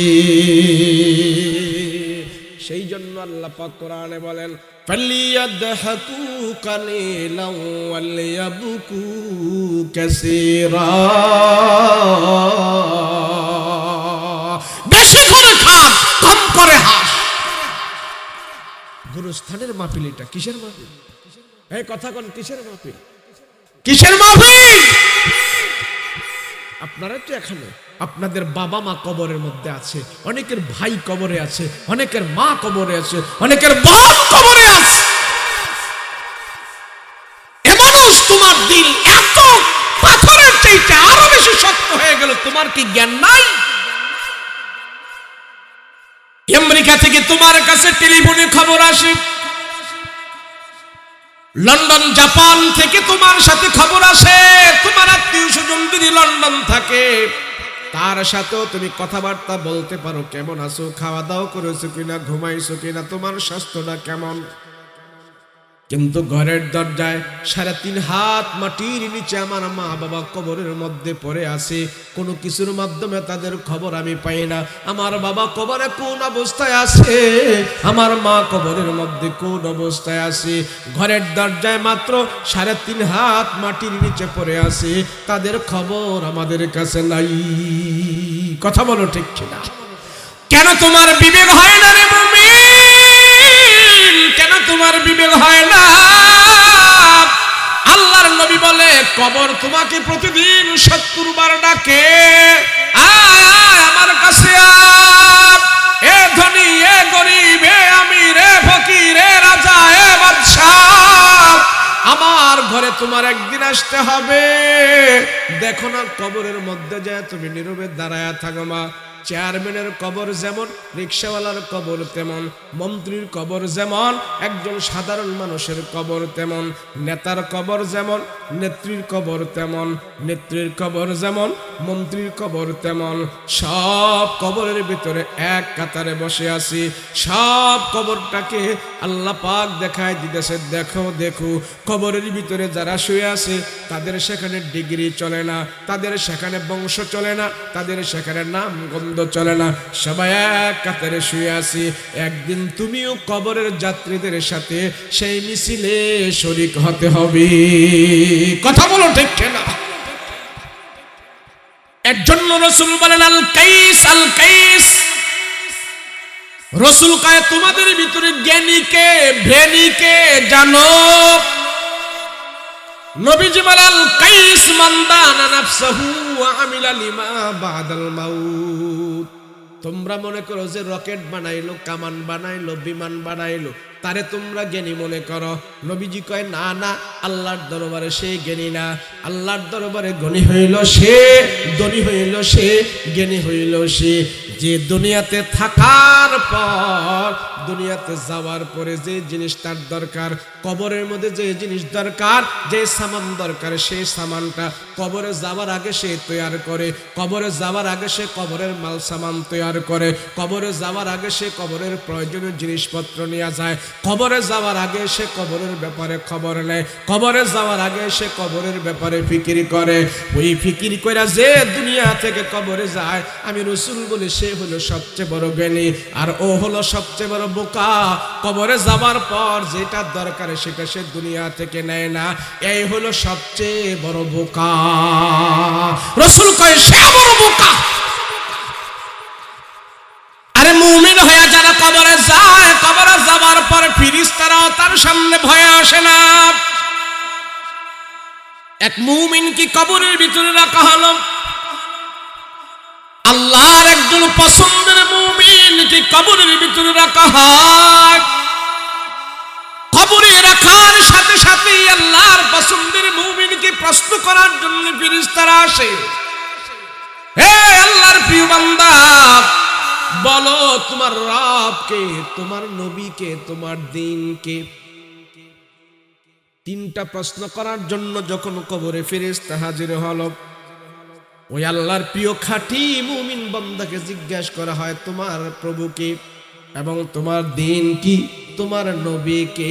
সেই জন্য আল্লাহ পাক কোরআনে বলেন, ফালিয়াদহাকু কালিলান ওয়ালিয়াবকু কাসীরা। বেশি করে খা, কম করে হাস। গুরুস্থানের মাহফিল এটা। কিসের মাহফিল? এই কথা কোন, কিসের মাহফিল? কিসের মাহফিল? আপনারা তো এখানে, আপনাদের বাবা মা কবরের মধ্যে আছে, অনেকের ভাই কবরে আছে, অনেকের মা কবরে আছে, অনেকের বোন কবরে আছে। এ মানুষ, তোমার দিল এত পাথরের চাইতে আরো বেশি শক্ত হয়ে গেল, তোমার কি জ্ঞান নাই? আমেরিকা থেকে তোমার কাছে টেলিফোনে খবর আসে, লন্ডন জাপান থেকে তোমার সাথে খবর আসে, তোমার আত্মীয় স্বজন যদি লন্ডন থাকে তার সাথেও তুমি কথাবার্তা বলতে পারো, কেমন আছো, খাওয়া দাওয়া করেছো কিনা, ঘুমাইছো কিনা, তোমার স্বাস্থ্যটা কেমন। কিন্তু ঘরের দরজায় 3.5 হাত মাটির নিচে আমার মা বাবা কবরের মধ্যে পড়ে আছে, কোনো কিছুর মাধ্যমে তাদের খবর আমি পাই না। আমার বাবা কবরে কোন অবস্থায় আছে, আমার মা কবরের মধ্যে কোন অবস্থায় আছে, ঘরের দরজায় মাত্র 3.5 হাত মাটির নিচে পড়ে আছে, তাদের খবর আমাদের কাছে নাই। কথা বলো ঠিক কিনা? কেন তোমার বিবেক হয় না রে মুমিন? কেন তোমার বিবেক হয় না? আল্লাহর নবী বলে কবর তোমাকে প্রতিদিন 70 বার ডাকে, আয় আয় আমার কাছে আয়, এ ধনী, এ গরিব, এ আমির, এ ফকির, এ রাজা, এ বাদশাহ, আমার ঘরে তোমার একদিন আসতে হবে। দেখো না কবরের মধ্যে যায় তুমি নীরবে দাঁড়ায়া থাকো মা। চেয়ারম্যানের কবর যেমন, রিক্সাওয়ালার কবর তেমন, মন্ত্রীর কবর যেমন, একজন সাধারণ মানুষের কবর তেমন, নেতার কবর যেমন, নেত্রীর কবর তেমন, নেত্রীর কবর যেমন, মন্ত্রীর কবর তেমন। সব কবরের ভিতরে এক কাতারে বসে আছি, সব কবরটাকে আল্লাহ পাক দেখায় দিতেছে, দেখো দেখো কবরের ভিতরে যারা শুয়ে আছে তাদের সেখানে ডিগ্রি চলে না, তাদের সেখানে বংশ চলে না, তাদের সেখানে নাম গন্ধ চলে না, সবাই এক কাতারে শুয়ে আছি। একদিন তুমিও কবরের যাত্রীদের সাথে সেই মিছিলে শরীক হতে হবে। কথা বলো ঠিক কিনা? এর জন্য রাসূল বলেন আল কাইস, আল কাইস। রাসূল কয় তোমাদের ভিতরে জ্ঞানীকে ভেনীকে জানো। নবীজি বলেন আল কাইস মান দানা নাফসাহু ওয়া আমিলা লিমা বাদাল মাউত। তোমরা মনে করো যে রকেট বানাইলো, কামান বানাইলো, বিমান বানাইলো, তারে তোমরা জ্ঞানী মনে করো। নবীজি কয় না না, আল্লাহর দরবারে সে জ্ঞানী না, আল্লাহর দরবারে গণী হইল সে, ধনী হইল সে, জ্ঞানী হইল সে যে দুনিয়াতে থাকার পর, দুনিয়াতে যাওয়ার পরে যে জিনিস তার দরকার, কবরের মধ্যে যে জিনিস দরকার, যে সামান দরকার, সেই সামানটা কবরে যাওয়ার আগে সে তৈয়ার করে, কবরে যাওয়ার আগে সে কবরের মাল সামান তৈয়ার করে, কবরে যাওয়ার আগে সে কবরের প্রয়োজনীয় জিনিসপত্র নিয়ে যায়, কবরে যাওয়ার আগে সে কবরের ব্যাপারে খবর নেয়, কবরে যাওয়ার আগে সে কবরের ব্যাপারে ফিকির করে। ওই ফিকির কইরা যে দুনিয়া থেকে কবরে যায়, আমি রাসূল বলি সে হলো সবচেয়ে বড় জ্ঞানী, আর ও হলো সবচেয়ে বড় বোকা। কবরে যাবার পর যেটা দরকার সেটা সে দুনিয়া থেকে নেয় না, এই হলো সবচেয়ে বড় বোকা। রাসূল কয় সে বড় বোকা। আরে মুমিন হয়ে যারা কবরে যায়, কবরে যাবার পর ফেরেশতারাও তার সামনে ভয়ে আসে না। এক মুমিন কি কবরের ভিতরে রাখা হলো, আল্লাহর একজন পছন্দের মুমিন কি কবরের ভিতরে রাখা হয়। কবরে রাখার সাথে সাথে আল্লাহর পছন্দের মুমিনকে প্রশ্ন করার জন্য ফেরেশতারা আসে, হে আল্লাহর প্রিয় বান্দা, বলো তোমার রবকে, তোমার নবীকে, তোমার দ্বীনকে। 3টা প্রশ্ন করার জন্য যখন কবরে ফেরেশতা হাজির হলো, ওই আল্লাহর প্রিয় খাঁটি মুমিন বান্দাকে জিজ্ঞাসা করা হয় তোমার প্রভুকে এবং তোমার দ্বীন কি, তোমার নবীকে।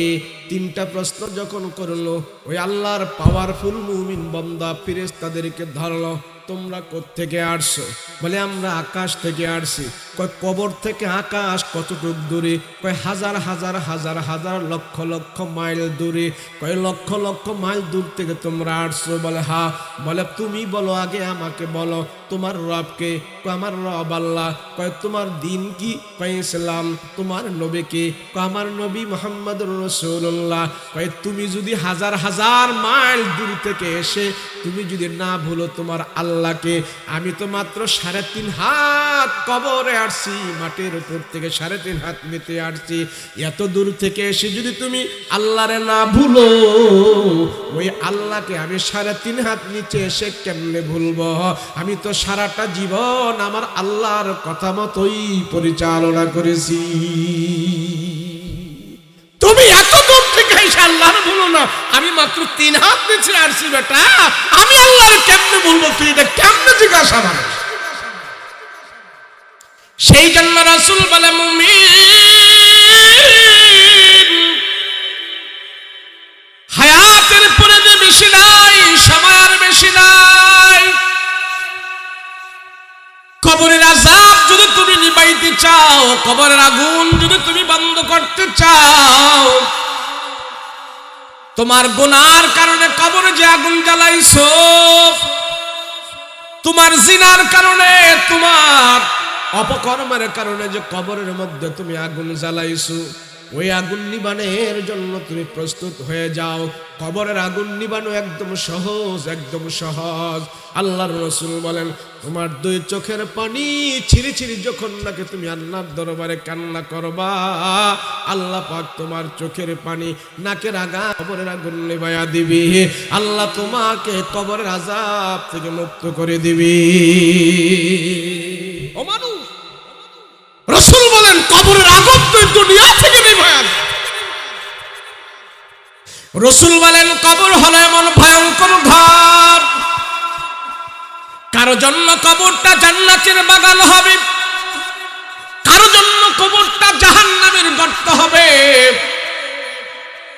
3টা প্রশ্ন যখন করলো, ওই আল্লাহর পাওয়ারফুল মুমিন বান্দা ফেরেশতাদেরকে ধরলো, তোমরা কোত্থেকে আসছো? বলে আমরা আকাশ থেকে আসছি। কয় কবর থেকে আকাশ কতটুক দূরে? কয় হাজার হাজার হাজার হাজার লক্ষ লক্ষ মাইল দূরে। কয় লক্ষ লক্ষ মাইল দূর থেকে তোমরা আসছো? বলে হ্যাঁ। বলে তুমি বলো আগে, আমাকে বলো তোমার রবকে। কয় আমার রব আল্লাহ। কয় তোমার দ্বীন কি? কয় ইসলাম। তোমার নবী কি? কয় আমার নবী মুহাম্মদুর রাসূলুল্লাহ। কয় তুমি যদি হাজার হাজার মাইল দূর থেকে এসে তুমি যদি না ভুলো তোমার আল্লাহকে, আমি তো মাত্র 3.5 হাত কবরে আসছি, মাটির উপর থেকে 3.5 হাত নিতে আসছি। এত দূর থেকে এসে যদি তুমি আল্লাহরে না ভুলো, ওই আল্লাহকে আমি 3.5 হাত নিচে এসে কেমনে ভুলবো? আমি তো সারাটা জীবন আমার আল্লাহর কথা মতোই পরিচালনা করেছি। তুমি এত দূর থেকে এসে আল্লাহর ভুলো না, আমি মাত্র 3 হাত নিচে আসছি বেটা, আমি আল্লাহরে কেমনে বলবো, তুই এটা কেমনে জিজ্ঞাসা মানুষ? সেই জন্য রাসূল বলে মুমিন হায়াতের পরে যে বেশি নাই, সময়ের বেশি নাই। কবরের আযাব যদি তুমি নিবাইতে চাও, কবরের আগুন যদি তুমি বন্ধ করতে চাও, তোমার গুনার কারণে কবরে যে আগুন জ্বালাইছো, তোমার জিনার কারণে, তোমার অপকর্মের কারণে যে কবরের মধ্যে তুমি আগুন জ্বালাইছো, ওই আগুন নিবানের জন্য তুমি প্রস্তুত হয়ে যাও। কবরের আগুন নিবানো একদম সহজ, একদম সহজ। আল্লাহর রাসূল বলেন, তোমার 2 চোখের পানি ছিরি ছিরি যখন নাকি তুমি আল্লাহর দরবারে কান্না করবা, আল্লাহ পাক তোমার চোখের পানি, নাকের আগা কবরের আগুন নিভাইয়া দিবি। আল্লাহ তোমাকে কবরের আযাব থেকে মুক্ত করে দিবি। ও মানুষ, রাসূল বলেন কবরের আগুন তুই দুনিয়া থেকে নিভাইয়া দে। রাসূল বলেন কবর হলো এমন ভয়ঙ্কর ঘর, কারো জন্য কবরটা জান্নাতের বাগান হবে, কারো জন্য কবরটা জাহান্নামের গর্ত হবে,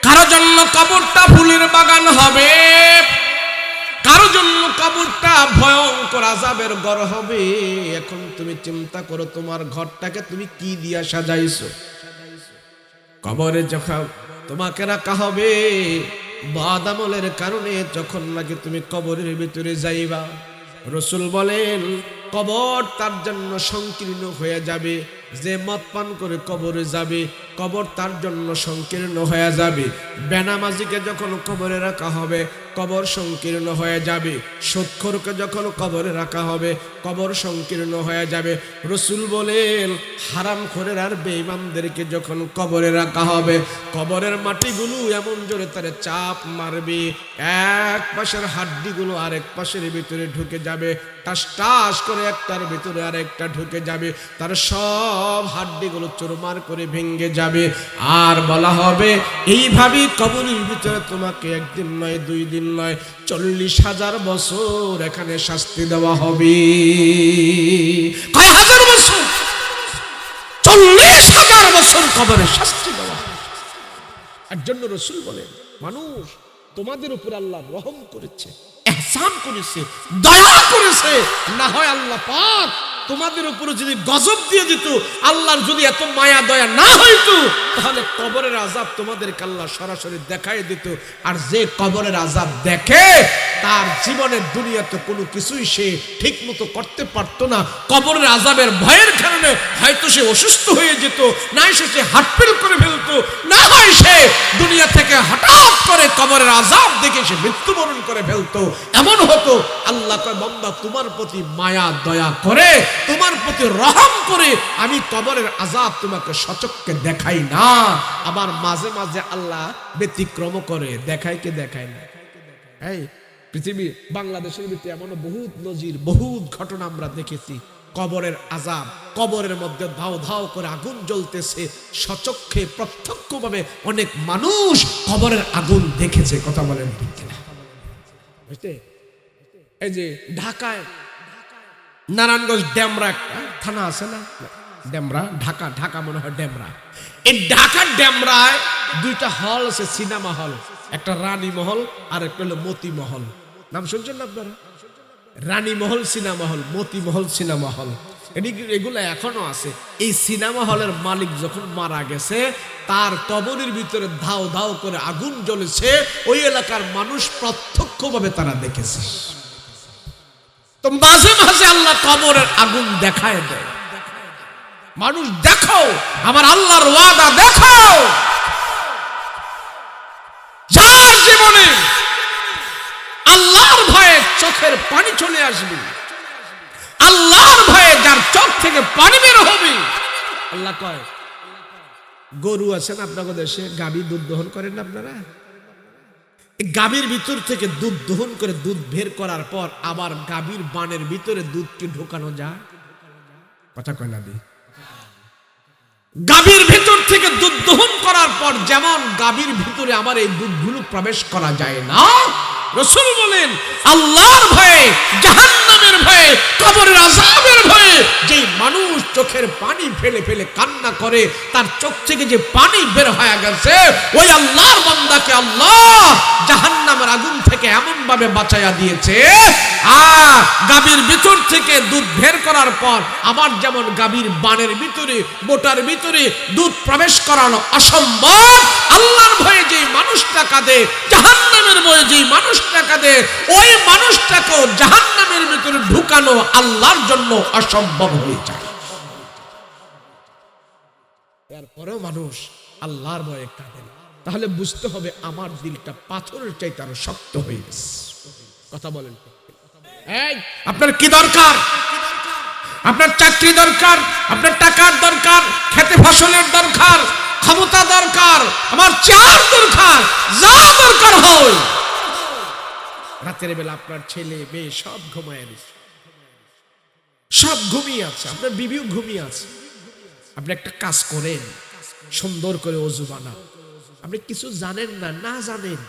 কারো জন্য কবরটা ফুলের বাগান হবে, কারো জন্য কবরটা ভয়ঙ্কর আযাবের ঘর হবে। এখন তুমি চিন্তা করো, তোমার ঘরটাকে তুমি কি দিয়া সাজাইছো? কবরে যখন তোমাকে রাখা হবে, বদ আমলের কারণে যখন নাকি তুমি কবরের ভিতরে যাইবা, রাসূল বলেন কবর তার জন্য সংকীর্ণ হয়ে যাবে। যে মদ পান করে কবরে যাবে, কবর তার জন্য সংকীর্ণ হয়ে যাবে। বেনামাজিকে যখন কবরে রাখা হবে, কবর সংকীর্ণ হয়ে যাবে। সুদখোরকে যখন কবরে রাখা হবে, কবর সংকীর্ণ হয়ে যাবে। রাসূল বলেন হারামখোরের আর বেঈমানদেরকে যখন কবরে রাখা হবে, কবরের মাটিগুলো এমন জোরে তারে চাপ মারবে, এক পাশের হাড্ডিগুলো আরেক পাশের ভিতরে ঢুকে যাবে, টাস টাস করে একটার ভিতরে আরেকটা ঢুকে যাবে, তার সব হাড্ডিগুলো চুরমার করে ভেঙে যাবে। আর বলা হবে এইভাবে কবরের ভিতরে তোমাকে 1 দিন নয় 2 দিন নয় 40,000 বছর এখানে শাস্তি দেওয়া হবে। কয় হাজার বছর? 40,000 বছর কবরে শাস্তি দেওয়া হবে। এর জন্য রাসূল বলেন মানুষ তোমাদের উপর আল্লাহ রহম করেছে, ইহসান করেছে, দয়া করেছে। না হয় আল্লাহ পাক তোমাদের উপর যদি গজব দিয়ে দিত, আল্লাহর যদি এত মায়া দয়া না হইতো, তাহলে কবরের আযাব তোমাদেরকে আল্লাহ সরাসরি দেখাই দিত। আর যে কবরের আযাব দেখে, তার জীবনের দুনিয়াতে কোনো কিছুই সে ঠিক মতো করতে পারতো না। কবরের আযাবের ভয়ের কারণে হয়তো সে অসুস্থ হয়ে যেত, না সে হার্টফেল করে ফেলতো, না হয় সে দুনিয়া থেকে হঠাৎ করে কবরের আযাব দেখে সে মৃত্যুবরণ করে ফেলতো। এমন হতো। আল্লাহ কয় বান্দা তোমার প্রতি মায়া দয়া করে, তোমার প্রতি রহম করে আমি কবরের আযাব তোমাকে সচক্ষে দেখাই না। আবার মাঝে মাঝে আল্লাহ ব্যতিক্রম করে, দেখায় কে দেখায় না। এই পৃথিবী বাংলাদেশের ভিতরে এমন বহুত নজির, বহুত ঘটনা আমরা দেখেছি। কবরের আযাব, কবরের মধ্যে ধাও ধাও করে আগুন জ্বলতেছে, সচক্ষে প্রত্যক্ষভাবে অনেক মানুষ কবরের আগুন দেখেছে। কথা বলেন ঠিক কিনা? বুঝতে? এই যে ঢাকায় নারায়ণগঞ্জ ডেমরা একটা থানা আছে না, ডেমরা, ঢাকা, ঢাকা মনে হয় ডেমরা। এই ঢাকার ডেমরায় 2টা হল আছে, সিনেমা হল। একটা রানী মহল আর একটা হলো মতি মহল। নাম শুনছেন না আপনারা? রানী মহল সিনেমা হল, মতি মহল সিনেমা হল, এগুলো এখনো আছে। এই সিনেমা হলের মালিক যখন মারা গেছে, তার কবরের ভিতরে ধাও ধাও করে আগুন জ্বলেছে। ওই এলাকার মানুষ প্রত্যক্ষভাবে তারা দেখেছে। তো মাঝে মাঝে আল্লাহ কবরের আগুন দেখায় দেয়। মানুষ দেখো, আমার আল্লাহর ওয়াদা দেখো। যার জীবনে আল্লাহর ভয়ে চোখের পানি চলে আসবে, আল্লাহর ভয়ে যার চোখ থেকে পানি বের হবে, আল্লাহ কয় গরু আছেন আপনাদের দেশে, গাভী দুধ দহন করেন না আপনারা? গাভীর ভিতর থেকে দুধ দহন করে দুধ বের করার পর আবার গাভীর বানের ভিতরে দুধকে ঢোকানো যায়? কথা কয় না দি? গাভীর ভিতর থেকে দুধ দহন করার পর যেমন গাভীর ভিতরে আমার এই দুধগুলো প্রবেশ করা যায় না, রাসূল বলেন আল্লাহর ভয়ে, জাহান্নামের ভয়ে, কবরের আযাবের ভয়ে যেই মানুষ চোখের পানি ফেলে ফেলে কান্না করে, তার চোখ থেকে যে পানি বের হয়ে গেছে, ওই আল্লাহর বান্দাকে আল্লাহ জাহান্নামের আগুন থেকে এমন ভাবে বাঁচাইয়া দিয়েছে। গাভীর ভিতর থেকে দুধ বের করার পর আবার যেমন গাভীর বানের ভিতরে, বোটার ভিতরে দুধ প্রবেশ করানো অসম্ভব, আল্লাহর ভয়ে যেই মানুষটা কাঁদে, জাহান্নামের ভয়ে যেই মানুষটা কাঁদে, ওই মানুষটাকেও জাহান্নামের ভিতরে ঢুকানো আল্লাহর জন্য অসম্ভব হয়ে যায়। এরপরেও মানুষ আল্লাহর ভয়ে কাঁদে না, তাহলে বুঝতে হবে আমার দিলটা পাথরের চাইতে আরো শক্ত হয়ে গেছে। কথা বলেন, আপনার কি দরকার? আপনার চাকরি দরকার, আপনার টাকার দরকার, খেতে ফসলের দরকার, ক্ষমতা দরকার, আমার চেয়ার দরকার, যা দরকার হয়। রাতের বেলা আপনার ছেলে মেয়ে সব ঘুমায় আছে, সব ঘুমিয়ে আছে, আপনার বিবিও ঘুমিয়ে আছে। আপনি একটা কাজ করেন, সুন্দর করে ওযু বানান। আপনি কিছু জানেন না, না জানেন,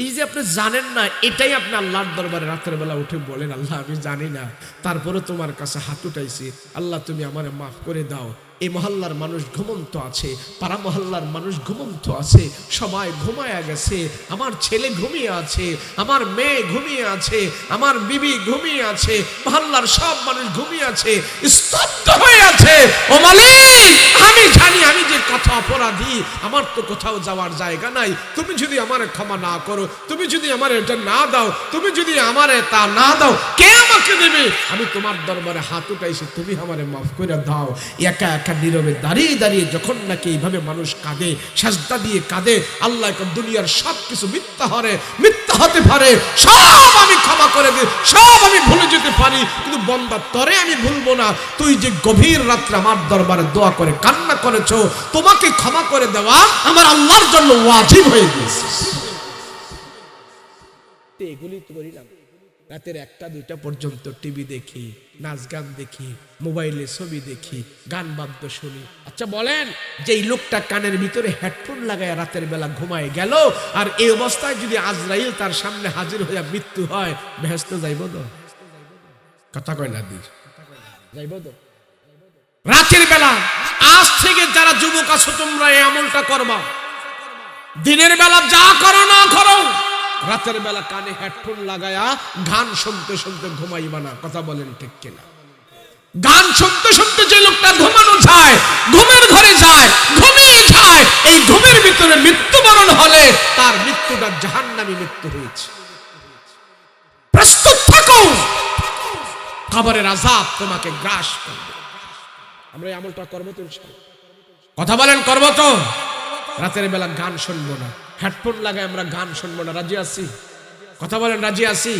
এই যে আপনি জানেন না, এটাই আপনি আল্লাহর দরবারে রাতের বেলা উঠে বলেন, আল্লাহ আমি জানি না, তারপরে তোমার কাছে হাত উঠাইছি, আল্লাহ তুমি আমারে মাফ করে দাও। এই মহল্লার মানুষ ঘুমন্ত আছে, পাড়া মহল্লার মানুষ ঘুমন্ত আছে, সবাই ঘুমায়া গেছে, আমার ছেলে ঘুমিয়ে আছে, আমার মেয়ে ঘুমিয়ে আছে, আমার বিবি ঘুমিয়ে আছে, মহল্লার সব মানুষ ঘুমিয়ে আছে, স্তব্ধ হয়ে আছে। ও মালিক, আমি জানি আমি যে কত অপরাধী, আমার তো কোথাও যাওয়ার জায়গা নাই, তুমি যদি আমারে ক্ষমা না করো, তুমি যদি আমার এটা না দাও, তুমি যদি আমারে তা না দাও, কে আমাকে দেবে? আমি তোমার দরবারে হাত উঠাইছি, তুমি আমারে মাফ করে দাও। একা একা নীরবে দাঁড়িয়ে দাঁড়িয়ে যখন নাকি এইভাবে মানুষ কাঁদে, সাজদা দিয়ে কাঁদে, আল্লাহ দুনিয়ার সব কিছু মিথ্যা হতে পারে, সব আমি ক্ষমা করে দিই, সব আমি ভুলে যেতে পারি, কিন্তু বান্দা তরে আমি ভুলবো না। তুই যে গভীর রাত্রে আমার দরবারে দোয়া করে কান্না করেছো, তোমাকে ক্ষমা করে দেওয়া আমার আল্লাহর জন্য ওয়াজিব হয়ে গেছে। এগুলি তো করিলাম, রাতের 1টা-2টা পর্যন্ত টিভি দেখি, নাচ গান দেখি, মোবাইলে ছবি দেখি, গান বাদ্য শুনি। আচ্ছা বলেন, যে এই লোকটা কানের ভিতরে হেডফোন লাগায় রাতের বেলা ঘুমায় গেল, আর এই অবস্থায় যদি আজরাইল তার সামনে হাজির হইয়া মৃত্যু হয়, বেহেশতে যাইব তো? কথা কয় না দিস, যাইব তো? রাতের বেলা আজ থেকে যারা যুবক আছো তোমরা এই আমলটা করবা। দিনের বেলা যা করো না করো, রাতের বেলা কানে হেডফোন লাগায়া গান শুনতে শুনতে ঘুমাইবা না। কথা বলেন ঠিক কিনা? গান শুনতে শুনতে যে লোকটা ঘুমানো যায়, ঘুমের ঘরে যায়, ঘুমিয়ে যায়, এই ঘুমের ভিতরে মৃত্যুবরণ হলে তার মৃত্যুটা জাহান্নামী মৃত্যু হয়েছে। প্রস্তুত থাকো, কবরের আযাব তোমাকে গ্রাস করবে। আমরা এই আমলটা করব তো ইনশাআল্লাহ? কথা বলেন, করব তো? রাতের বেলা গান শুনবো না, হেডফোন লাগায় আমরা গান শুনবো না, রাজি আছি? কথা বলেন, রাজি আছি?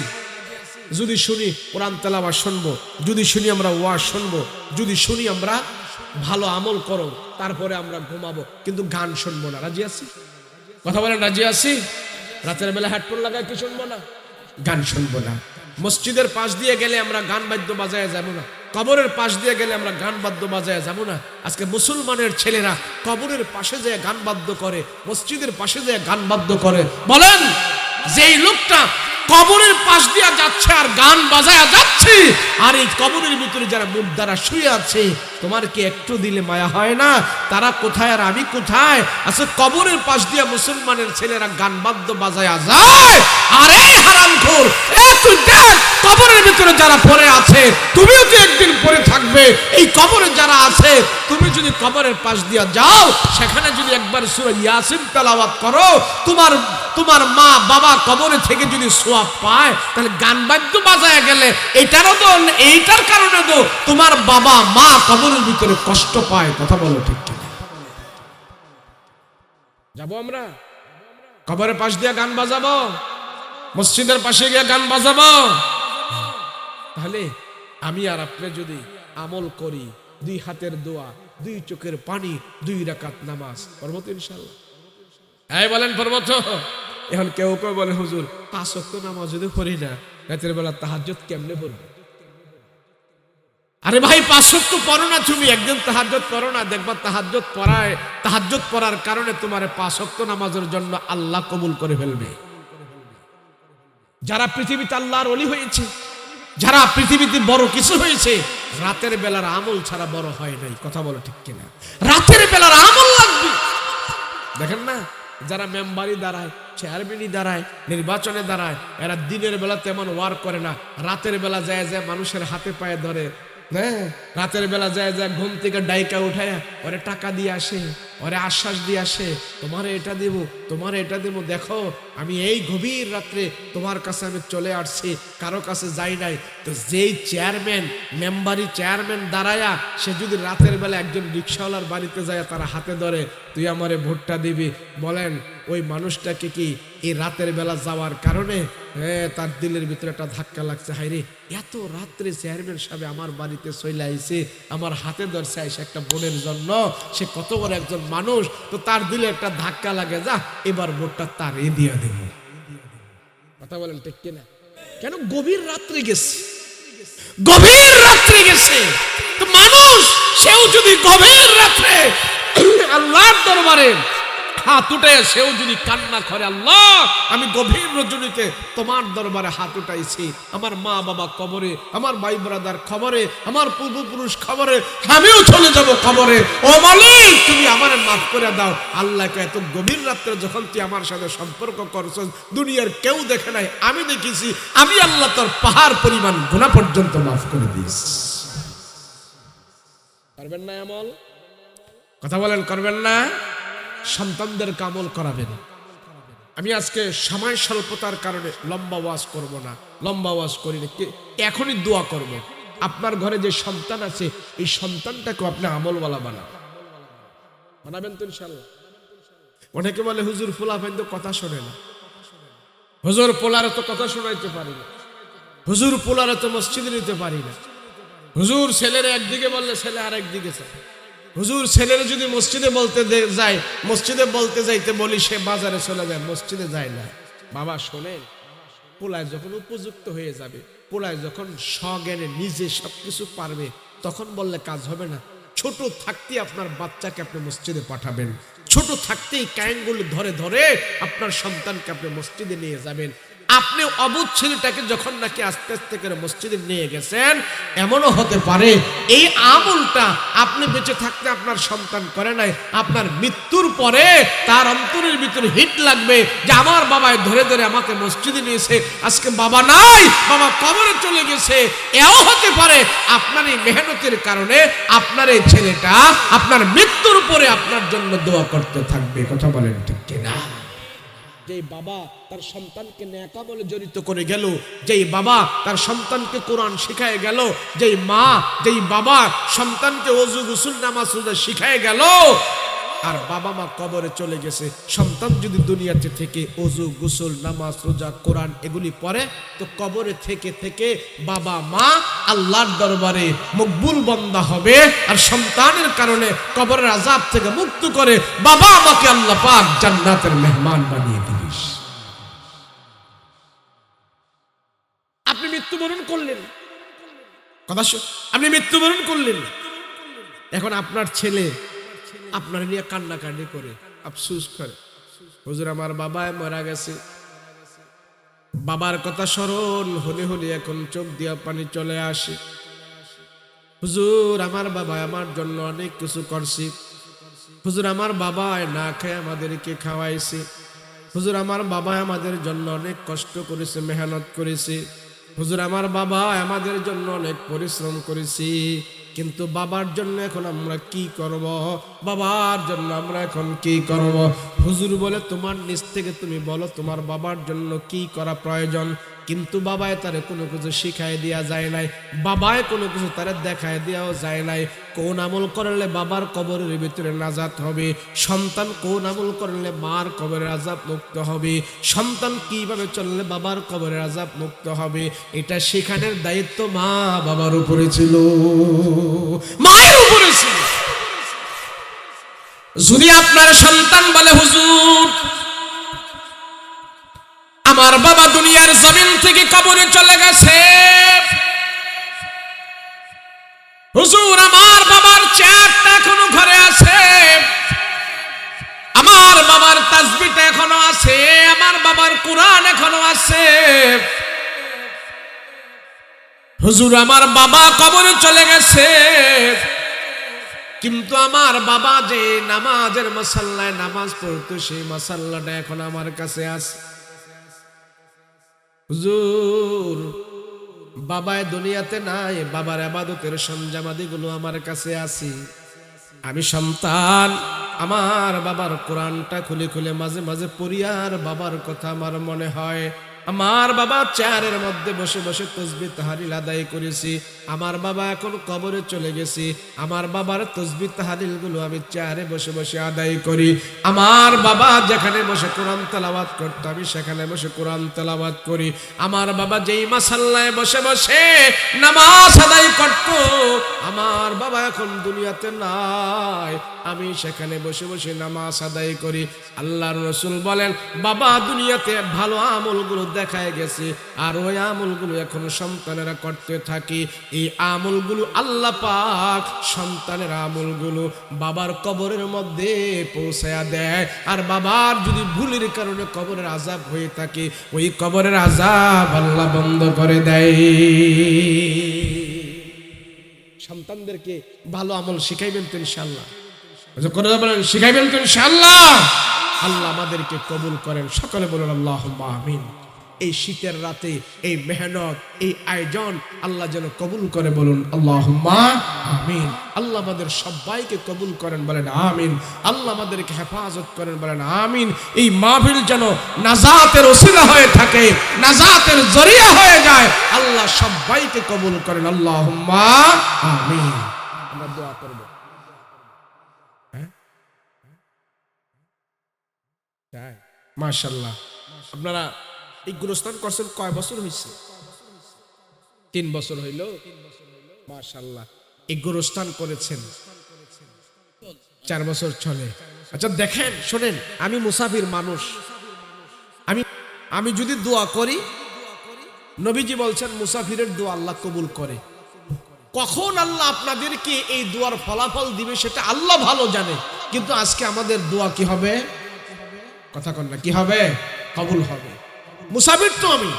যদি শুনি কোরআন তেলাওয়াত শুনবো, যদি শুনি আমরা ওয়াজ শুনবো, যদি শুনি আমরা ভালো আমল করো, তারপরে আমরা ঘুমাবো, কিন্তু গান শুনবো না। রাজি আছি? কথা বলেন, রাজি আছি? রাতের বেলা হেডফোন লাগায় কি শুনবো না? গান শুনবো না। মসজিদের পাশ দিয়ে গেলে আমরা গান বাদ্য বাজায় যাবো না, কবরের পাশ দিয়ে গেলে আমরা গান বাদ্য বাজায় যাবো না। আজকে মুসলমানের ছেলেরা কবরের পাশে যায় গান বাদ্য করে, মসজিদের পাশে যায় গান বাদ্য করে। বলেন, যেই লোকটা কবরের পাশ দিয়ে যাচ্ছে আর গান বাজায়া যাচ্ছে, আর এই কবরের ভিতরে যারা মুর্দারা শুয়ে আছে, তোমার কি একটু দিলে মায়া হয় না? তারা কোথায় আর আমি কোথায়? আচ্ছা, কবরের পাশ দিয়ে মুসলমানের ছেলেরা গান বাদ্য বাজায়া যায়, আর এই হারামখোর, তুই দেখ কবরের ভিতরে যারা পড়ে আছে, তুমিও তো একদিন পড়ে থাকবে। এই কবরে যারা আছে, তুমি যদি কবরের পাশ দিয়ে যাও, সেখানে যদি একবার সূরা ইয়াসিন তেলাওয়াত করো, তোমার মা বাবা কবরে থেকে যদি সওয়াব পায়, তাহলে গান বাদ্য বাজায় গেলে এইটার কারণে তো তোমার বাবা মা কবরের ভিতরে কষ্ট পায়। কথা বলো ঠিক কিনা? যাবো আমরা কবরের পাশ দিয়ে গান বাজাবো, মসজিদের পাশে গিয়ে গান বাজাবো? তাহলে আমি আর আপনি যদি আমল করি, 2 হাতের দোয়া, 2 চোখের পানি, 2 রাকাত নামাজ, পারবো তো ইনশাআল্লাহ? এই বলেন, পারবো তো? এখন কেউ কেউ বলে, হুজুর 5 ওয়াক্ত নামাজ যদি পড়ি না, রাতের বেলা তাহাজ্জুদ কেমনে পড়বো? আরে ভাই 5 ওয়াক্ত পড়ো না, তুমি একদিন তাহাজ্জুদ পড়ো না, দেখবা তাহাজ্জুদ পড়ার কারণে তোমার 5 ওয়াক্ত নামাজের জন্য আল্লাহ কবুল করে ফেলবে। যারা পৃথিবীতে আল্লাহর ওলি হয়েছে, যারা পৃথিবীতে বড় কিছু হয়েছে, রাতের বেলার আমল ছাড়া বড় হয় নাই। কথা বলো ঠিক কিনা? রাতের বেলার আমল লাগবে। দেখেন না, যারা মেম্বারি দাঁড়ায়, চেয়ারম্যানই দাঁড়ায়, নির্বাচনে দাঁড়ায়, এরা দিনের বেলা তেমন ওয়ার্ক করে না, রাতের বেলা যায় যায় মানুষের হাতে পায়ে ধরে, হ্যাঁ, রাতের বেলা যায় যায় ঘুম থেকে ডাইকা উঠায় ওরে টাকা দিয়ে আসে, ওরে আশ্বাস দিয়ে আসে, তোমারে এটা দিব, তোমারে এটা দিব, দেখো আমি এই গভীর রাত্রে তোমার কাছে আমি চলে আসছি, কারো কাছে যাই নাই। তো যেই চেয়ারম্যান, মেম্বারি চেয়ারম্যান দাঁড়ায়া সে যদি রাতের বেলা একজন রিক্সাওয়ালার বাড়িতে যায় তারা হাতে ধরে তুই আমারে ভোটটা দিবি, বলেন ওই মানুষটাকে কি এই রাতের বেলা যাওয়ার কারণে তার দিলের ভিতরে একটা ধাক্কা লাগছে, হায়রে এত রাত্রে চেয়ারম্যান সাহেব আমার বাড়িতে চলে আইছে, আমার হাতে ধরছে আইসে একটা বোনের জন্য, সে কত বড় একজন মানুষ, তো তার দিলে একটা ধাক্কা লাগে, যা এবার ভোটটা তার দিয়ে দেব। কথা বলেন ঠিক কিনা? কেন? গভীর রাত্রে গেছে, গভীর রাত্রে গেছে, তো মানুষ সেও যদি গভীর রাত্রে আল্লাহর দরবারে হাত উঠে সেও যদি কান্না করে, আল্লাহ আমি গভীর রজনীতে তোমার দরবারে হাত উঠাইছি, আমার মা বাবা কবরে, আমার ভাই ব্রাদার কবরে, আমার পূর্বপুরুষ কবরে, আমিও চলে যাব কবরে, ও মালিক তুমি আমারে মাফ করে দাও। আল্লাহকে এত গভীর রাত্রে যখন তুই আমার সাথে সম্পর্ক করছস, দুনিয়ার কেউ দেখে নাই, আমি দেখেছি, আমি আল্লাহ তোর পাহাড় পরিমাণ গুনাহ পর্যন্ত মাফ করে দিস। করবেন না আমল? কথা বলেন করবেন না? সন্তানদের আমল করাবেন। আমি আজকে সময় স্বল্পতার কারণে লম্বা ওয়াজ করব না, লম্বা ওয়াজ করি না, এখনই দোয়া করব। আপনার ঘরে যে সন্তান আছে এই সন্তানটাকে আপনি আমলওয়ালা বানাবেন তো ইনশাআল্লাহ। অনেকে বলে হুজুর ফুলাফাইন তো কথা শোনে না, হুজুর পোলারে তো কথা শোনাইতে পারি না, হুজুর পোলারে তো মসজিদে নিতে পারি না, হুজুর ছেলের একদিকে বললে ছেলে আর একদিকে যায়, হুজুর ছেলের যদি মসজিদে বলতে যায়, মসজিদে বলতে যাইতে বলি সে বাজারে চলে যায়, মসজিদে যায় না। বাবা শোনেন, পোলায় যখন উপযুক্ত হয়ে যাবে, পোলায় যখন স্বজ্ঞানে নিজে সবকিছু পারবে, তখন বললে কাজ হবে না। ছোট থাকতে আপনার বাচ্চাকে আপনি মসজিদে পাঠাবেন, ছোট থাকতেই কায়েনগুলো ধরে ধরে আপনার সন্তানকে আপনি মসজিদে নিয়ে যাবেন। আপনি অবুঝ ছেলেটাকে যখন নাকি আস্তে আস্তে করে মসজিদে নিয়ে গেছেন, এমনও হতে পারে এই আমলটা আপনি বেঁচে থাকতে আপনার সন্তান করে নাই, আপনার মৃত্যুর পরে তার অন্তরের ভিতরে হিট লাগবে যে আমার বাবাই ধরে ধরে আমাকে মসজিদে নিয়েছে, আজকে বাবা নাই, বাবা কবরে চলে গেছে। এও হতে পারে আপনার এই মেহনতের কারণে আপনার এই ছেলেটা আপনার মৃত্যুর পরে আপনার জন্য দোয়া করতে থাকবে। কথা বলেন ঠিক কিনা? যেই বাবা তার সন্তানকে নেক আমলে জড়িত করে গেল, যেই বাবা তার সন্তানকে কোরআন শিখায় গেল, যেই মা যেই বাবা সন্তানকে ওযু গোসল নামাজ রোজা শিখায় গেল, আর বাবা মা কবরে চলে গেছে, সন্তান যদি দুনিয়াতে থেকে ওযু গোসল নামাজ রোজা কোরআন এগুলি পড়ে, তো কবরে থেকে থেকে বাবা মা আল্লাহর দরবারে মকবুল বান্দা হবে, আর সন্তানের কারণে কবরের আযাব থেকে মুক্ত করে বাবা আমাকে আল্লাহ পাক জান্নাতের মেহমান বানিয়ে দিবেন। আপনি মৃত্যুবরণ করলেন, কথা আপনি মৃত্যুবরণ করলেন, এখন আপনার ছেলে আপনার নিয়ে কান্নাকাটি করে, আফসোস করে, হুজুর আমার বাবা মারা গেছে। বাবার কথা স্মরণ হলে হলে এখন চোখ দিয়া পানি চলে আসে। হুজুর আমার বাবা আমার জন্য অনেক কিছু করছে, হুজুর আমার বাবা না খেয়ে আমাদেরকে খাওয়াইছে, হুজুর আমার বাবা আমাদের জন্য অনেক কষ্ট করেছে, মেহনত করেছে, হুজুর আমার বাবা আমাদের জন্য অনেক পরিশ্রম করেছি, কিন্তু বাবার জন্য এখন আমরা কি করব, বাবার জন্য আমরা এখন কি করব? হুজুর বলে তোমার নিজ থেকে তুমি বলো তোমার বাবার জন্য কি করা প্রয়োজন। কিন্তু বাবায় তারে কোনো কিছু শিখাই দেওয়া যায় নাই, বাবায় কোনো কিছু তারে দেখায় দেওয়াও যায় নাই। কোন আমল করলে বাবার কবরের ভিতরে নাজাত হবে, সন্তান কোন আমল করলে মার কবরের আযাব মুক্ত হবে, সন্তান কিভাবে চললে বাবার কবরের আযাব মুক্ত হবে, এটা শেখানোর দায়িত্ব মা বাবার উপরে ছিল, মায়ের উপরে ছিল। যদি আপনার সন্তান বলে হুজুর আমার বাবা দুনিয়ার জমিন থেকে কবরে চলে গেছে, হুজুর আমার বাবার চেয়ারটা এখনো ঘরে আছে, আমার বাবার তাসবিহটা এখনো আছে, আমার বাবার কোরআন এখনো আছে। হুজুর আমার বাবা কবরে চলে গেছে, কিন্তু আমার বাবা যে নামাজের মাসাল্লায় নামাজ পড়তো সেই মাসাল্লাটা এখন আমার কাছে আছে। হুজুর বাবায় দুনিয়াতে নাই, বাবার ইবাদতের সরঞ্জামাদিগুলো আমার কাছে আছে। আমি সন্তান, আমার বাবার কোরআনটা খুলে খুলে মাঝে মাঝে পড়ি, আর বাবার কথা আমার মনে হয়। আমার বাবা চেয়ারের মধ্যে বসে বসে তাসবিহ তাহলিল আদায় করেছি। আমার বাবা এখন কবরে চলে গেছে, আমার বাবার তাসবিহ তাহলিল গুলো আমি চেয়ারে বসে বসে আদায় করি। আমার বাবা যেখানে বসে কোরআন তেলাওয়াত করত আমি সেখানে বসে কোরআন তেলাওয়াত করি। আমার বাবা যেই মাসাল্লায় বসে বসে নামাজ আদায় করত, আমার বাবা এখন দুনিয়াতে নাই, আমি সেখানে বসে বসে নামাজ আদায় করি। আল্লাহর রাসূল বলেন, বাবা দুনিয়াতে ভালো আমলগুলো দেখায় গেছে, আর ওই আমলগুলো এখন সন্তানেরা করতে থাকে। এই আমলগুলো আল্লাহ পাক সন্তানের আমলগুলো বাবার কবরের মধ্যে পৌঁছায়া দেয়। আর বাবার যদি ভুলের কারণে কবরের আযাব হয়ে থাকে, ওই কবরের আযাব আল্লাহ বন্ধ করে দেয়। সন্তানদেরকে ভালো আমল শিখাইবেন তো ইনশাআল্লাহ, শিখাইবেন তো ইনশাআল্লাহ। আল্লাহ আমাদেরকে কবুল করেন, সকলে বলুন আল্লাহুম্মা আমিন। এই শীতের রাতে এই মেহনত, এই আয়োজন আল্লাহ যেন কবুল করে, বলুন আল্লাহুম্মা আমিন। আল্লাহ আমাদের সবাইকে কবুল করেন, বলেন আমিন। আল্লাহ আমাদেরকে হেফাজত করেন, বলেন আমিন। এই মাহফিল যেন নাজাতের ওসিলা হয়ে থাকে, নাজাতের জরিয়া হয়ে যায়। আল্লাহ সবাইকে কবুল করেন, আল্লাহুম্মা আমিন। আমরা দোয়া করব। মাশাআল্লাহ, আপনারা এই গুরুস্থান করছেন কয় বছর হয়েছে? 3 বছর হইল। মাশাআল্লাহ, এই গুরুস্থান করেছেন 4 বছর চলে। আচ্ছা দেখেন, শোনেন, আমি মুসাফির মানুষ, আমি যদি দোয়া করি, নবীজি বলছেন মুসাফিরের দোয়া আল্লাহ কবুল করে। কখন আল্লাহ আপনাদেরকে এই দোয়ার ফলাফল দিবে সেটা আল্লাহ ভালো জানে, কিন্তু আজকে আমাদের দোয়া কি হবে? কথা কন না, কি হবে? কবুল হবে। মুসাফির তো আমি,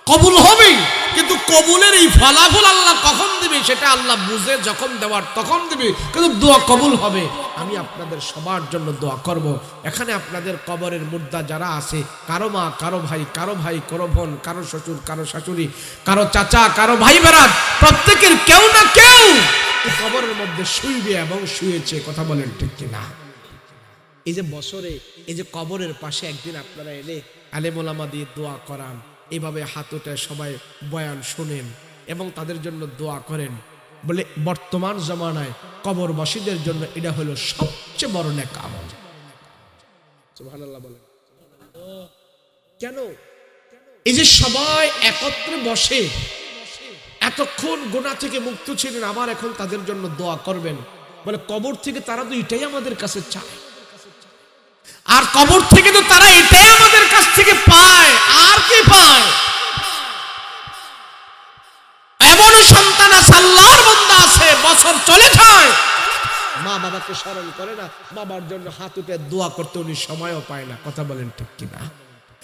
কবুল হবে, কিন্তু কবুলের এই ফলাফল আল্লাহ কখন দিবে সেটা আল্লাহ বুঝে, যখন দেওয়ার তখন দিবে, কিন্তু দোয়া কবুল হবে। আমি আপনাদের সবার জন্য দোয়া করব। এখানে আপনাদের কবরের মুর্দা যারা আছে, কারো মা, কারো ভাই, কারো বোন, কারো শ্বশুর, কারো শাশুড়ি, কারো চাচা, কারো ভাই বেরাত, প্রত্যেকের কেউ না কেউ কবরের মধ্যে শুইবে এবং শুয়েছে। কথা বলেন ঠিক কিনা? এই যে বছরে এই যে কবরের পাশে একদিন আপনারা এলে আলেম ওলামা দিয়ে দোয়া করান, এইভাবে হাত উঠায় সবাই বয়ান শোনেন এবং তাদের জন্য দোয়া করেন, বলে বর্তমান জমানায় কবরবাসীদের জন্য এটা হলো সবচেয়ে বড় নেক আমল। সুবহানাল্লাহ বলেন। কেন? এই যে সবাই একত্রে বসে এতক্ষণ গুনাহ থেকে মুক্ত ছিলেন, আবার এখন তাদের জন্য দোয়া করবেন, বলে কবর থেকে তারা তো এটাই আমাদের কাছে চায়, আর কবর থেকে তো তারা এটাই আমাদের কাছ থেকে পায়, আর কি পায়? এমন সন্তান আছে, আল্লাহর বান্দা আছে, বছর চলে যায়, মা বাবাকে স্মরণ করে না, বাবার জন্য হাত উঠে দোয়া করতে উনি সময়ও পায় না। কথা বলেন ঠিক কিনা?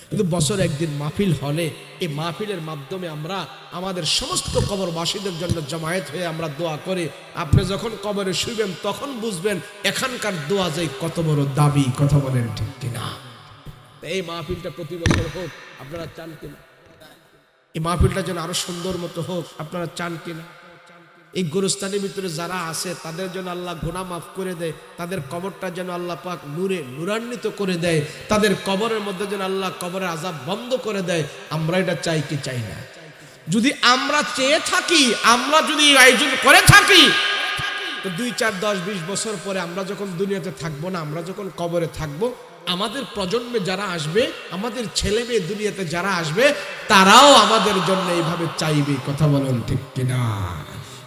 কিন্তু বছর একদিন মাহফিল হলে এই মাহফিলের মাধ্যমে আমরা আমাদের সমস্ত কবরবাসীদের জন্য জমায়েত হয়ে আমরা দোয়া করি। আপনি যখন কবরে শুইবেন তখন বুঝবেন এখানকার দোয়া যে কত বড় দাবি। কথা বলেন ঠিক কিনা? এই মাহফিলটা প্রতি বছর হোক, আপনারা চান কিনা? এই মাহফিলটা যেন আরো সুন্দর মতো হোক, আপনারা চান কিনা? এই গোরস্থানের ভিতরে যারা আছে তাদের জন্য আল্লাহ গুনাহ মাফ করে দেয়, তাদের কবরটা যেন আল্লাহ পাক নূরে নূরান্বিত করে দেয়, তাদের কবরের মধ্যে যেন আল্লাহ কবরের আযাব বন্ধ করে দেয়। আমরা এটা চাই কি চাই না? যদি আমরা চেয়ে থাকি, আমরা যদি আয়োজন করে থাকি, তো 2, 4, 10, 20 বছর পরে আমরা যখন দুনিয়াতে থাকবো না, আমরা যখন কবরে থাকবো, আমাদের প্রজন্মে যারা আসবে, আমাদের ছেলে মেয়ে দুনিয়াতে যারা আসবে, তারাও আমাদের জন্য এইভাবে চাইবে। কথা বলেন ঠিক কিনা?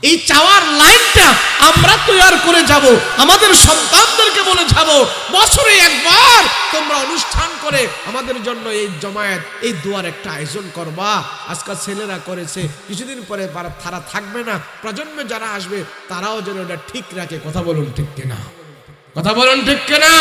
এই চাওয়ার লাইনটা আমরা তৈরি করে যাব, আমাদের সন্তানদেরকে বলে যাব, বছরে একবার তোমরা অনুষ্ঠান করে আমাদের জন্য এই জমায়েত, এই দোয়ার একটা আয়োজন করবা। আজকাল ছেলেরা করেছে, কিছুদিন পরে তারা থাকবে না, প্রজন্মে যারা আসবে তারাও যেন এটা ঠিক রাখে। কথা বলুন ঠিক কিনা? কথা বলুন ঠিক কিনা?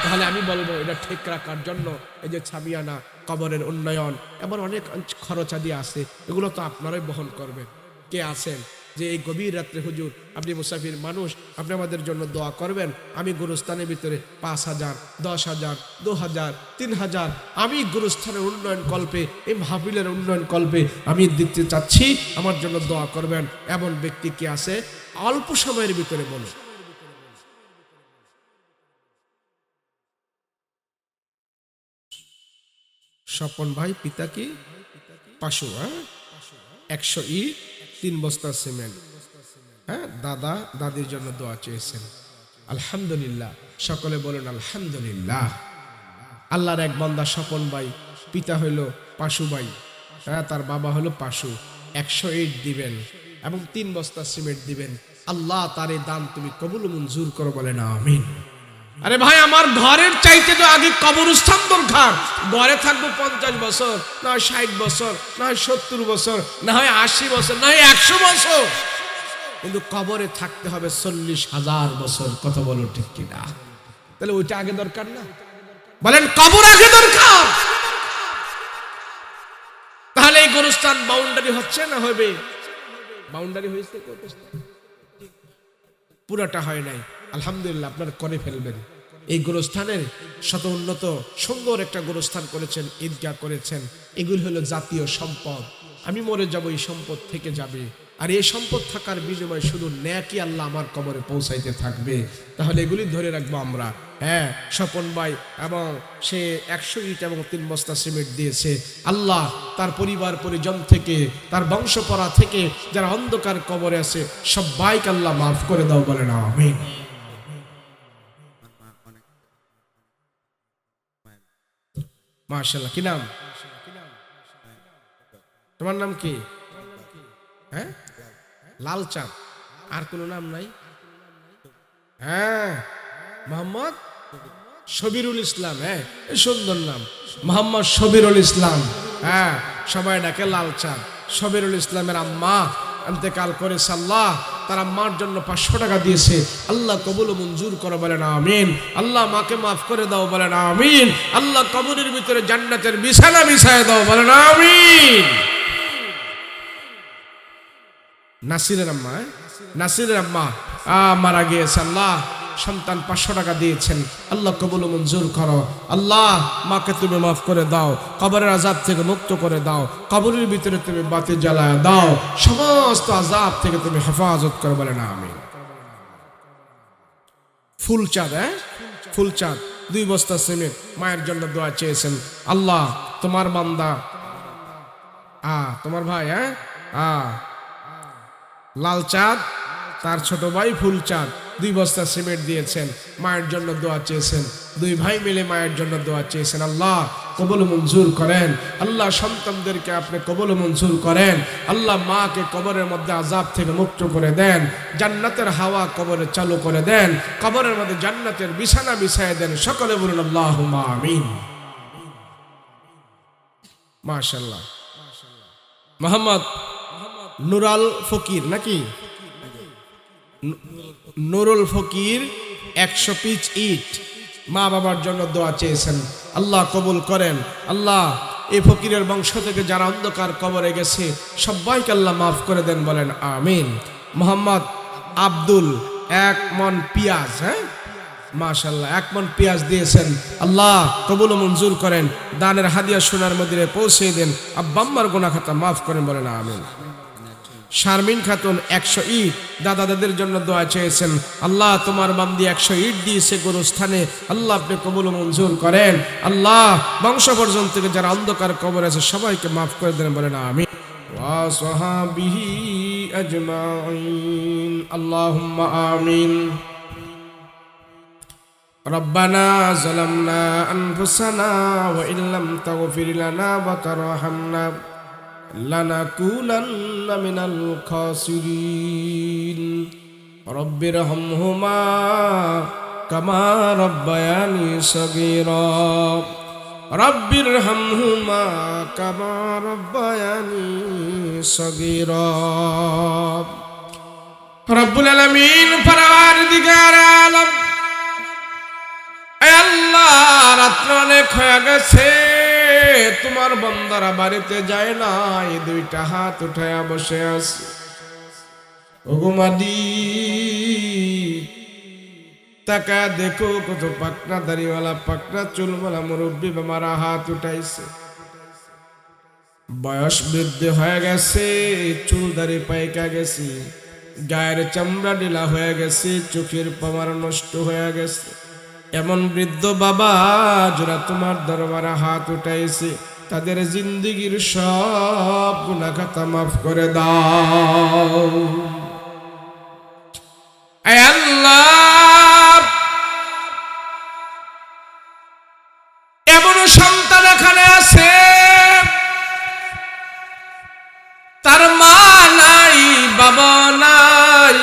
তাহলে আমি বলবো এটা ঠিক রাখার জন্য এই যে ছামিয়ানা, কবরের উন্নয়ন, এমন অনেক খরচাদি আছে, এগুলো তো আপনারাই বহন করবেন। কে আছেন যে এই গভীর রাত্রে হুজুর আপনি মুসাফির মানুষ, আপনি আমাদের জন্য দোয়া করবেন? আমি গুরুস্থানের ভিতরে 5,000, 10,000, 2,000, 3,000 আমি গুরুস্থানের উন্নয়ন কল্পে, এই মাহফিলের উন্নয়ন কল্পে আমি দিতে চাচ্ছি, আমার জন্য দোয়া করবেন। এমন ব্যক্তি কে আছে? অল্প সময়ের ভিতরে বলো। স্বপন ভাই, পিতা কি? পাশু। 100 ইট, 3 বস্তা সিমেন্ট। দাদা দাদির জন্য দোয়া চেয়েছেন। আলহামদুলিল্লাহ, সকলে বলেন আলহামদুলিল্লাহ। আল্লাহর এক বান্দা স্বপন ভাই, পিতা হইল পাশু ভাই, তার বাবা হলো পাশু। 100 ইট দিবেন এবং 3 বস্তা সিমেন্ট দিবেন। আল্লাহ তার এই দান তুমি কবুল মঞ্জুর করো, বলেন আমিন। আরে ভাই, আমার ঘরের চাইতে তো আগে কবরস্থান দরকার। ঘরে থাকবো 50 বছর, না হয় 60 বছর, না হয় 70 বছর, না হয় 80 বছর, না হয় 100 বছর, কিন্তু কবরে থাকতে হবে 40,000 বছর। কথা বলো ঠিক কিনা? তাহলে ওইটা আগে দরকার না? বলেন কবর আগে দরকার। তাহলে এই গোরস্থান বাউন্ডারি হচ্ছে না হবে? বাউন্ডারি হয়েছে, পুরাটা হয় নাই। আলহামদুলিল্লাহ, আপনারা করে ফেলবেন। এই গোরস্থানের শত উন্নত সুন্দর একটা গোরস্থান করেছেন, ঈদগাহ করেছেন। এগুলি হলো জাতীয় সম্পদ। আমি মরে যাব, এই সম্পদ থেকে যাবে। আর এই সম্পদ থাকার বিনিময়ে শুধু নেকি আল্লাহ আমার কবরে পৌঁছাইতে থাকবে। তাহলে এগুলি ধরে রাখবো আমরা। স্বপন ভাই এবং সে 100 ইট এবং 3 বস্তা সিমেন্ট দিয়েছে। আল্লাহ তার পরিবার পরিজন থেকে, তার বংশপরা থেকে যারা অন্ধকার কবরে আছে সবাইকে আল্লাহ মাফ করে দাও, বলেন আমিন। মাশাআল্লাহ। কি নাম তোমার? নাম কি? লালচাঁদ। আর কোনো নাম নাই? মোহাম্মদ শবিরুল ইসলাম। সুন্দর নাম, মোহাম্মদ শবিরুল ইসলাম। সবাই ডাকে লালচাঁদ। শবিরুল ইসলামের আম্মা ইন্তেকাল করেছে। আল্লাহ তার আম্মার জন্য 500 টাকা দিয়েছে। আল্লাহ কবুল মঞ্জুর করো, বলেন আমিন। আল্লাহ মাকে মাফ করে দাও, বলেন আমিন। আল্লাহ কবরের ভিতরে জান্নাতের বিছানা বিছায় দাও, বলেন আমিন। নাসিরের আম্মা, নাসিরের আম্মা মারা গিয়েছে। আল্লাহ সন্তান 500 টাকা দিয়েছেন। আল্লাহ কবুল মঞ্জুর করো। আল্লাহ মাকে তুমি মাফ করে দাও, কবরের আযাব থেকে মুক্ত করে দাও, কবরের ভিতরে তুমি বাতি জ্বালায় দাও, সমস্ত আযাব থেকে তুমি হেফাজত করো, বলেন আমিন। ফুলচাঁদ, ফুলচাঁদ 2 বস্তা সিমেন্ট মায়ের জন্য দোয়া চেয়েছেন। আল্লাহ তোমার বান্দা, তোমার ভাই লালচাঁদ, তার ছোট ভাই ফুলচাঁদ 2 বস্তা সিমেন্ট দিয়েছেন, মায়ের জন্য দোয়া চেয়েছেন। 2 ভাই মিলে মায়ের জন্য দোয়া চেয়েছেন। আল্লাহ কবুল মঞ্জুর করেন। আল্লাহ সন্তানদেরকে আপনি কবুল মঞ্জুর করেন। আল্লাহ মাকে কবরের মধ্যে আযাব থেকে মুক্ত করে দেন, জান্নাতের হাওয়া কবরে চালু করে দেন, কবরের মধ্যে জান্নাতের বিছানা বিছায় দেন। সকলে বলুন আল্লাহুম্মা আমিন। মাশাআল্লাহ। মোহাম্মদ নুরাল ফকির নাকি? নুরুল ফকির 100 পিচ ইট মা বাবার জন্য দোয়া চেয়েছেন। আল্লাহ কবুল করেন। আল্লাহ এই ফকিরের বংশ থেকে যারা অন্ধকার কবরে গেছে সবাইকে আল্লাহ মাফ করে দেন, বলেন আমিন। মোহাম্মদ আব্দুল 1 মণ পেঁয়াজ, মাশাআল্লাহ 1 মণ পেঁয়াজ দিয়েছেন। আল্লাহ কবুল মঞ্জুর করেন, দানের হাদিয়া সোনার মদিনায় পৌঁছে দেন, আব্বা আম্মার গুনাহ খাতা মাফ করেন, বলেন আমিন। শারমিন খাতুন 100 ইট দাদা দাদের জন্য দোয়া চেয়েছেন। আল্লাহ তোমার বান্দি 100 ইট দিয়েছে গোরস্থানে, আল্লাহ আপনি কবুল মঞ্জুর করেন। আল্লাহ বংশ পর্যন্ত থেকে যারা অন্ধকার কবরে আছে সবাইকে মাফ করে দেন, বলেন আমিন। ওয়া সাহাবিহি আজমাইন, আল্লাহুম্মা আমিন। রব্বানা যালামনা আনফুসানা ওয়া ইল্লাম তাগফির লানা ওয়া তারহামনা লানাকুনান্না মিনাল খাসিরিন। রব্বিরহামহুমা কামা রব্বায়ানি সগীরা রব্বিরহামহুমা কামা রব্বায়ানি সগীরা। রব্বুল আলামিন পরওয়ারদিগার আলম, আয় আল্লাহ, রাত্র অনেক হয়ে গেছে, তোমার বান্দারা বাড়িতে যায় না, এই দুইটা হাত উঠায়া বসে আছে। ওগো মালিক, তাকা দেখো কত পাকনা দাড়িওয়ালা পাকনা চুলওয়ালা মুরব্বী বাবারা হাত উঠাইছে। বয়স বৃদ্ধি হয়ে গেছে, চুল দাড়ি পাইকা গেছে, গায়ের চামড়া ঢিলা হয়ে গেছে, চোখের পাওয়ার নষ্ট হয়ে গেছে। এমন বৃদ্ধ বাবা যারা তোমার দরবারে হাত উঠাইছে, তাদের জিন্দেগির সব গুনাহ খাতা মাফ করে দাও। আয় আল্লাহ, এমন সন্তান এখানে আছে তার মা নাই, বাবা নাই,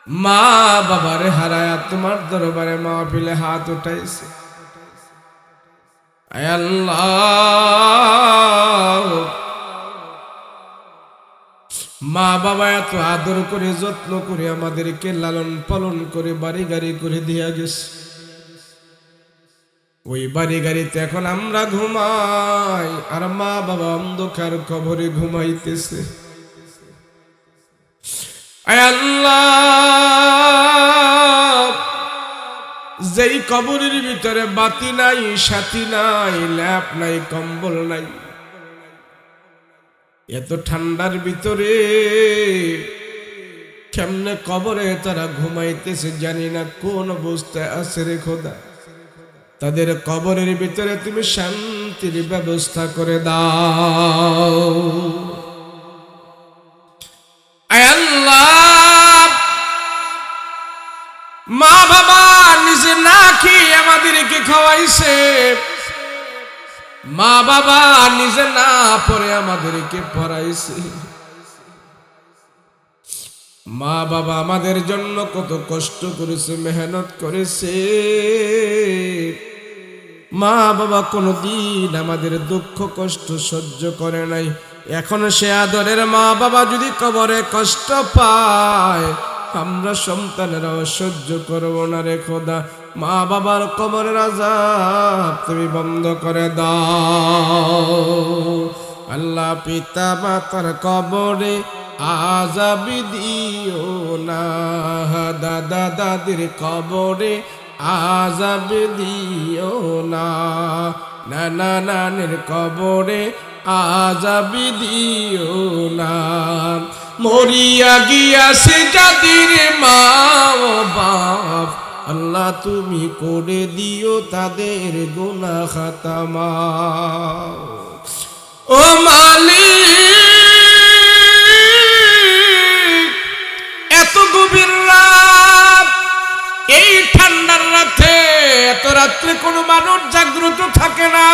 মা বাবারে হারায়া তোমার দরবারে মাহফিলে হাত উঠাইছে। আয় আল্লাহ, মা বাবা এত আদর করে যত্ন করে আমাদেরকে লালন পালন করে বাড়ি গাড়ি করে দিয়া গেছে। ওই বাড়ি গাড়িতে এখন আমরা ঘুমাই, আর মা বাবা অন্ধকার কবরে ঘুমাইতেছে। আয় আল্লাহ, যেই কবরের ভিতরে বাতি নাই, সাথী নাই, ল্যাপ নাই, কম্বল নাই, এত ঠান্ডার ভিতরে কেমনে কবরে তারা ঘুমাইতেছে জানি না, কোন অবস্থায় আছে রে খোদা। তাদের কবরের ভিতরে তুমি শান্তির ব্যবস্থা করে দাও। আয় আল্লাহ, মা বাবা নিজে না খেয়ে আমাদেরকে খাওয়াইছে, মা বাবা নিজে না পড়ে আমাদেরকে পড়াইছে। মা বাবা আমাদের জন্য কত কষ্ট করেছে, মেহনত করেছে। মা বাবা কোনদিন আমাদের দুঃখ কষ্ট সহ্য করে নাই। এখন সে আদরের মা বাবা যদি কবরে কষ্ট পায়, আমরা সন্তানেরাও সহ্য করব না রে খোদা। মা বাবার কবরের আযাব তুমি বন্ধ করে দাও। আল্লাহ, পিতা মাতার কবরে আযাব দিও না, দাদা দাদির কবরে আযাব দিও না, নানা নানির কবরে আযাব দিও না। মরিয়া গিয়াছে যাদের মা ও বাপ, আল্লাহ তুমি করে দিও তাদের গুনাহ খাতা মাফ। ও মালিক, এত গভীর রাত, এই ঠান্ডার রাতে, এত রাত্রে কোনো মানুষ জাগ্রত থাকে না।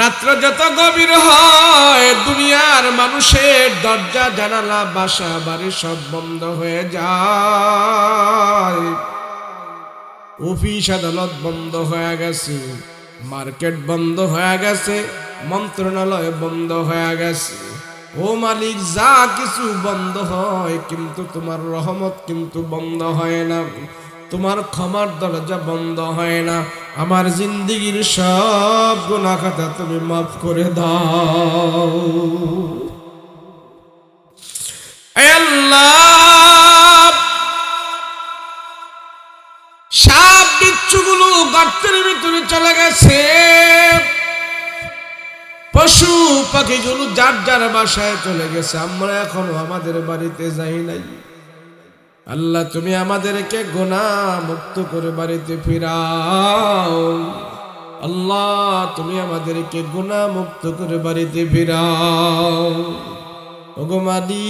রাত্র যত গভীর হয়, দুনিয়ার মানুষের দরজা জানালা বাসা বাড়ি সব বন্ধ হয়ে যায়। অফিস আদালত বন্ধ হয়ে গেছে, মার্কেট বন্ধ হয়ে গেছে, মন্ত্রণালয় বন্ধ হয়ে গেছে। ও মালিক, যা কিছু বন্ধ হয়, কিন্তু তোমার রহমত কিন্তু বন্ধ হয় না, তোমার ক্ষমার দরজা বন্ধ হয় না। আমার জিন্দেগির সব গুনাহ খাতা তুমি মাফ করে দাও। হে আল্লাহ, সাপ বিচ্ছুগুলো গর্তের ভিতরে চলে গেছে, পশু পাখিগুলো যার যার বাসায় চলে গেছে, আমরা এখনো আমাদের বাড়িতে যাই নাই। আল্লাহ, তুমি আমাদেরকে গুনাহ মুক্ত করে বাড়িতে ফিরাও। আল্লাহ, তুমি আমাদেরকে গুনাহ মুক্ত করে বাড়িতে ফিরাও। ওগো মালিক,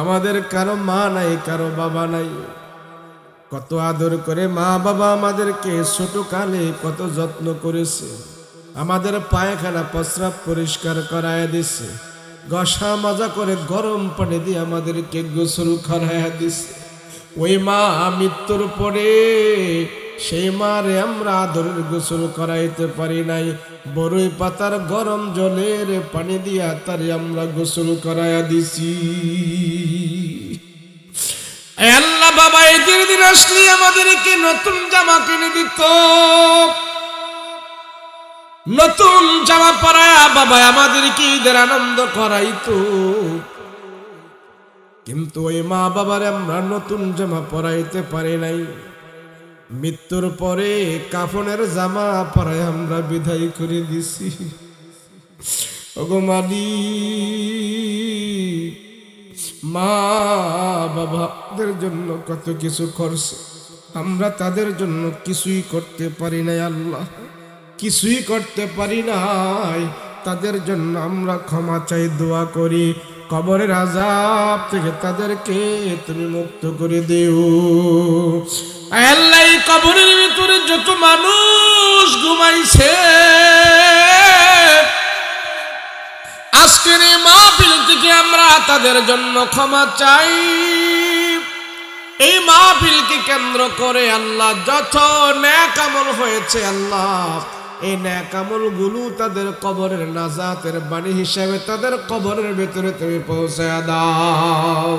আমাদের কারো মা নাই, কারো বাবা নাই। কত আদর করে মা বাবা আমাদেরকে ছোট কালে কত যত্ন করেছে, আমাদের পায়খানা প্রস্রাব পরিষ্কার করায় দিছে, ঘষা মাজা করে গরম পানি দিয়ে আমাদেরকে গোসল করায়া দিছে। ওই মা মৃত্যুর পরে সেই মারে আমরা আদরের গোসল করাইতে পারি নাই, বড়ই পাতার গরম জলের পানি দিয়া তারে আমরা গোসল করায়া দিছি। আল্লাহ বাবা ঈদের দিন আসলে আমাদেরকে নতুন জামা কিনে দিত, নতুন জামা পরায়া বাবা আমাদেরকে ঈদের আনন্দ করাইতো। কিন্তু ওই মা বাবার আমরা নতুন জামা পরাইতে পারি নাই। মৃত্যুর পরে কাফনের জামা পরায় আমরা বিদায় করে দিছি। ওগো মালিক, মা বাবাদের জন্য কত কিছু করছে, আমরা তাদের জন্য কিছুই করতে পারি নাই। আল্লাহ, কিছুই করতে পারি নাই। তাদের জন্য আমরা ক্ষমা চাই, দোয়া করি, কবরের আযাব থেকে তাদেরকে তুমি মুক্ত করে দিও। আল্লাহ, এই কবরের ভিতরে যত মানুষ ঘুমাইছে, আজকের এই মাহফিল থেকে আমরা তাদের জন্য ক্ষমা চাই। এই মাহফিলকে কেন্দ্র করে আল্লাহ যত নেক আমল হয়েছে, আল্লাহ এই নেক আমলগুলো তাদের কবরের নাজাতের বাণী হিসাবে তাদের কবরের ভিতরে তুমি পৌঁছায়া দাও।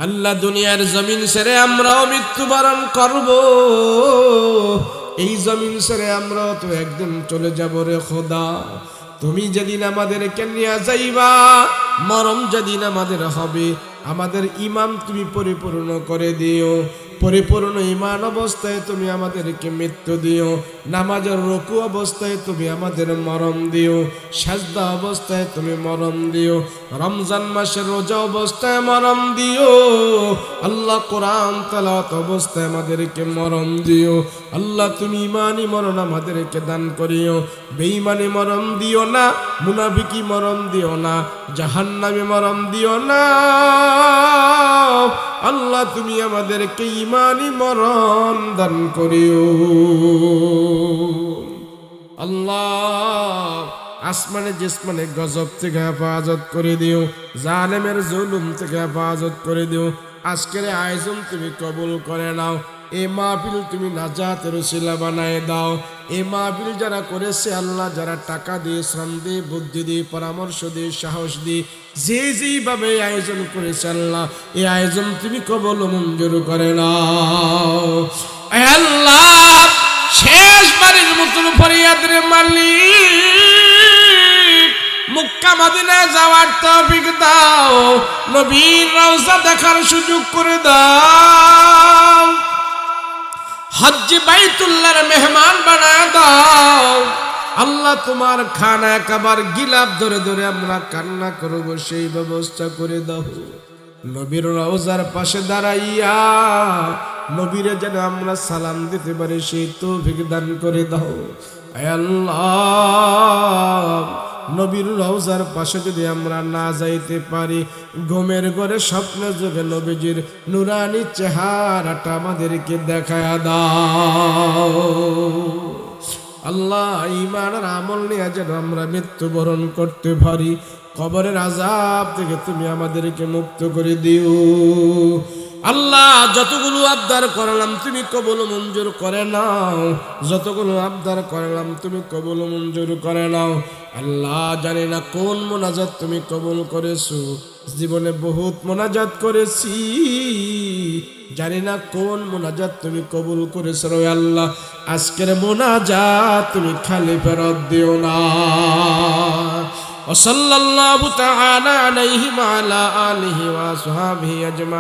আল্লাহ, দুনিয়ার জমিন ছেড়ে আমরাও মৃত্যুবরণ করব, এই জমিন ছেড়ে আমরাও তো একদিন চলে যাব রে খোদা। তুমি যেদিন আমাদেরকে নিয়ে যাইবা, মরণ যেদিন আমাদের হবে, আমাদের ঈমান তুমি পরিপূর্ণ করে দিও। পরিপূর্ণ ঈমান অবস্থায় তুমি আমাদেরকে মৃত্যু দিও। নামাজের রুকু অবস্থায় তুমি আমাদের মরণ দিও। সাজদা অবস্থায় তুমি মরণ দিও। রমজান মাসের রোজা অবস্থায় মরণ দিও। আল্লাহ, কোরআন তেলাওয়াত অবস্থায় আমাদেরকে মরণ দিও। আল্লাহ, তুমি ঈমানি মরণ আমাদেরকে দান করিও। বেঈমানি মরণ দিও না, মুনাফিকি মরণ দিও না, জাহান্নামী মরণ দিও না। আল্লাহ, তুমি আমাদেরকে ঈমানি মরণ দান করিও। আল্লাহ, আসমানে জিসমানে গজব থেকে হেফাজত করে দিও, জালেমের জুলুম থেকে হেফাজত করে দিও। আজকের আয়োজন তুমি কবুল করে নাও। এই মাহফিল তুমি নাজাতের উসিলা বানায় দাও। এই মাহফিল যারা করেছে আল্লাহ, যারা টাকা দিয়ে, শ্রম দিয়ে, বুদ্ধি দিয়ে, পরামর্শ দিয়ে, সাহস দিয়ে যে যেভাবে আয়োজন করেছে আল্লাহ, এই আয়োজন তুমি কবুল মঞ্জুর করে নাও। আল্লাহ, শেষবারের মতন ফরিয়াদের মালিক, মক্কা মদিনা যাওয়ার তৌফিক দাও, নবীর রওজা দেখার সুযোগ করে দাও, হজ্জে বাইতুল্লাহর মেহমান বানায় দাও। আল্লাহ, তোমার খানা খাবার গিলাপ ধরে ধরে আমরা কান্না করব, সেই ব্যবস্থা করে দাও। নবীর রওজার পাশে দাঁড়াইয়া নবীরে যেন আমরা সালাম দিতে পারি, সেই তৌফিক দান করে দাও। আয় আল্লাহ, নবীর রওজার পাশে যদি আমরা না যাইতে পারি, ঘুমের ঘরে স্বপ্ন যোগে নবীজির নুরানি চেহারাটা আমাদেরকে দেখায়া দাও। আল্লাহ, ঈমান আর আমল নিয়ে যেন আমরা মৃত্যুবরণ করতে পারি, কবরের আযাব থেকে তুমি আমাদেরকে মুক্ত করে দিও। আল্লাহ, যতগুলো আবদার করলাম তুমি কবুল মঞ্জুর করে নাও, যতগুলো আবদার করলাম তুমি কবুল মঞ্জুর করে নাও। আল্লাহ, জানি না কোন মোনাজাত তুমি কবুল করেছো, জীবনে বহুত মোনাজাত করেছি, জানি না কোন মোনাজাত তুমি কবুল করেছো রে আল্লাহ। আজকের মোনাজাত তুমি খালি ফেরত দিও না। ওয়া সাল্লাল্লাহু তাআলা আলাইহি ওয়া আলা আলিহি ওয়া আসহাবিহি আজমাইন।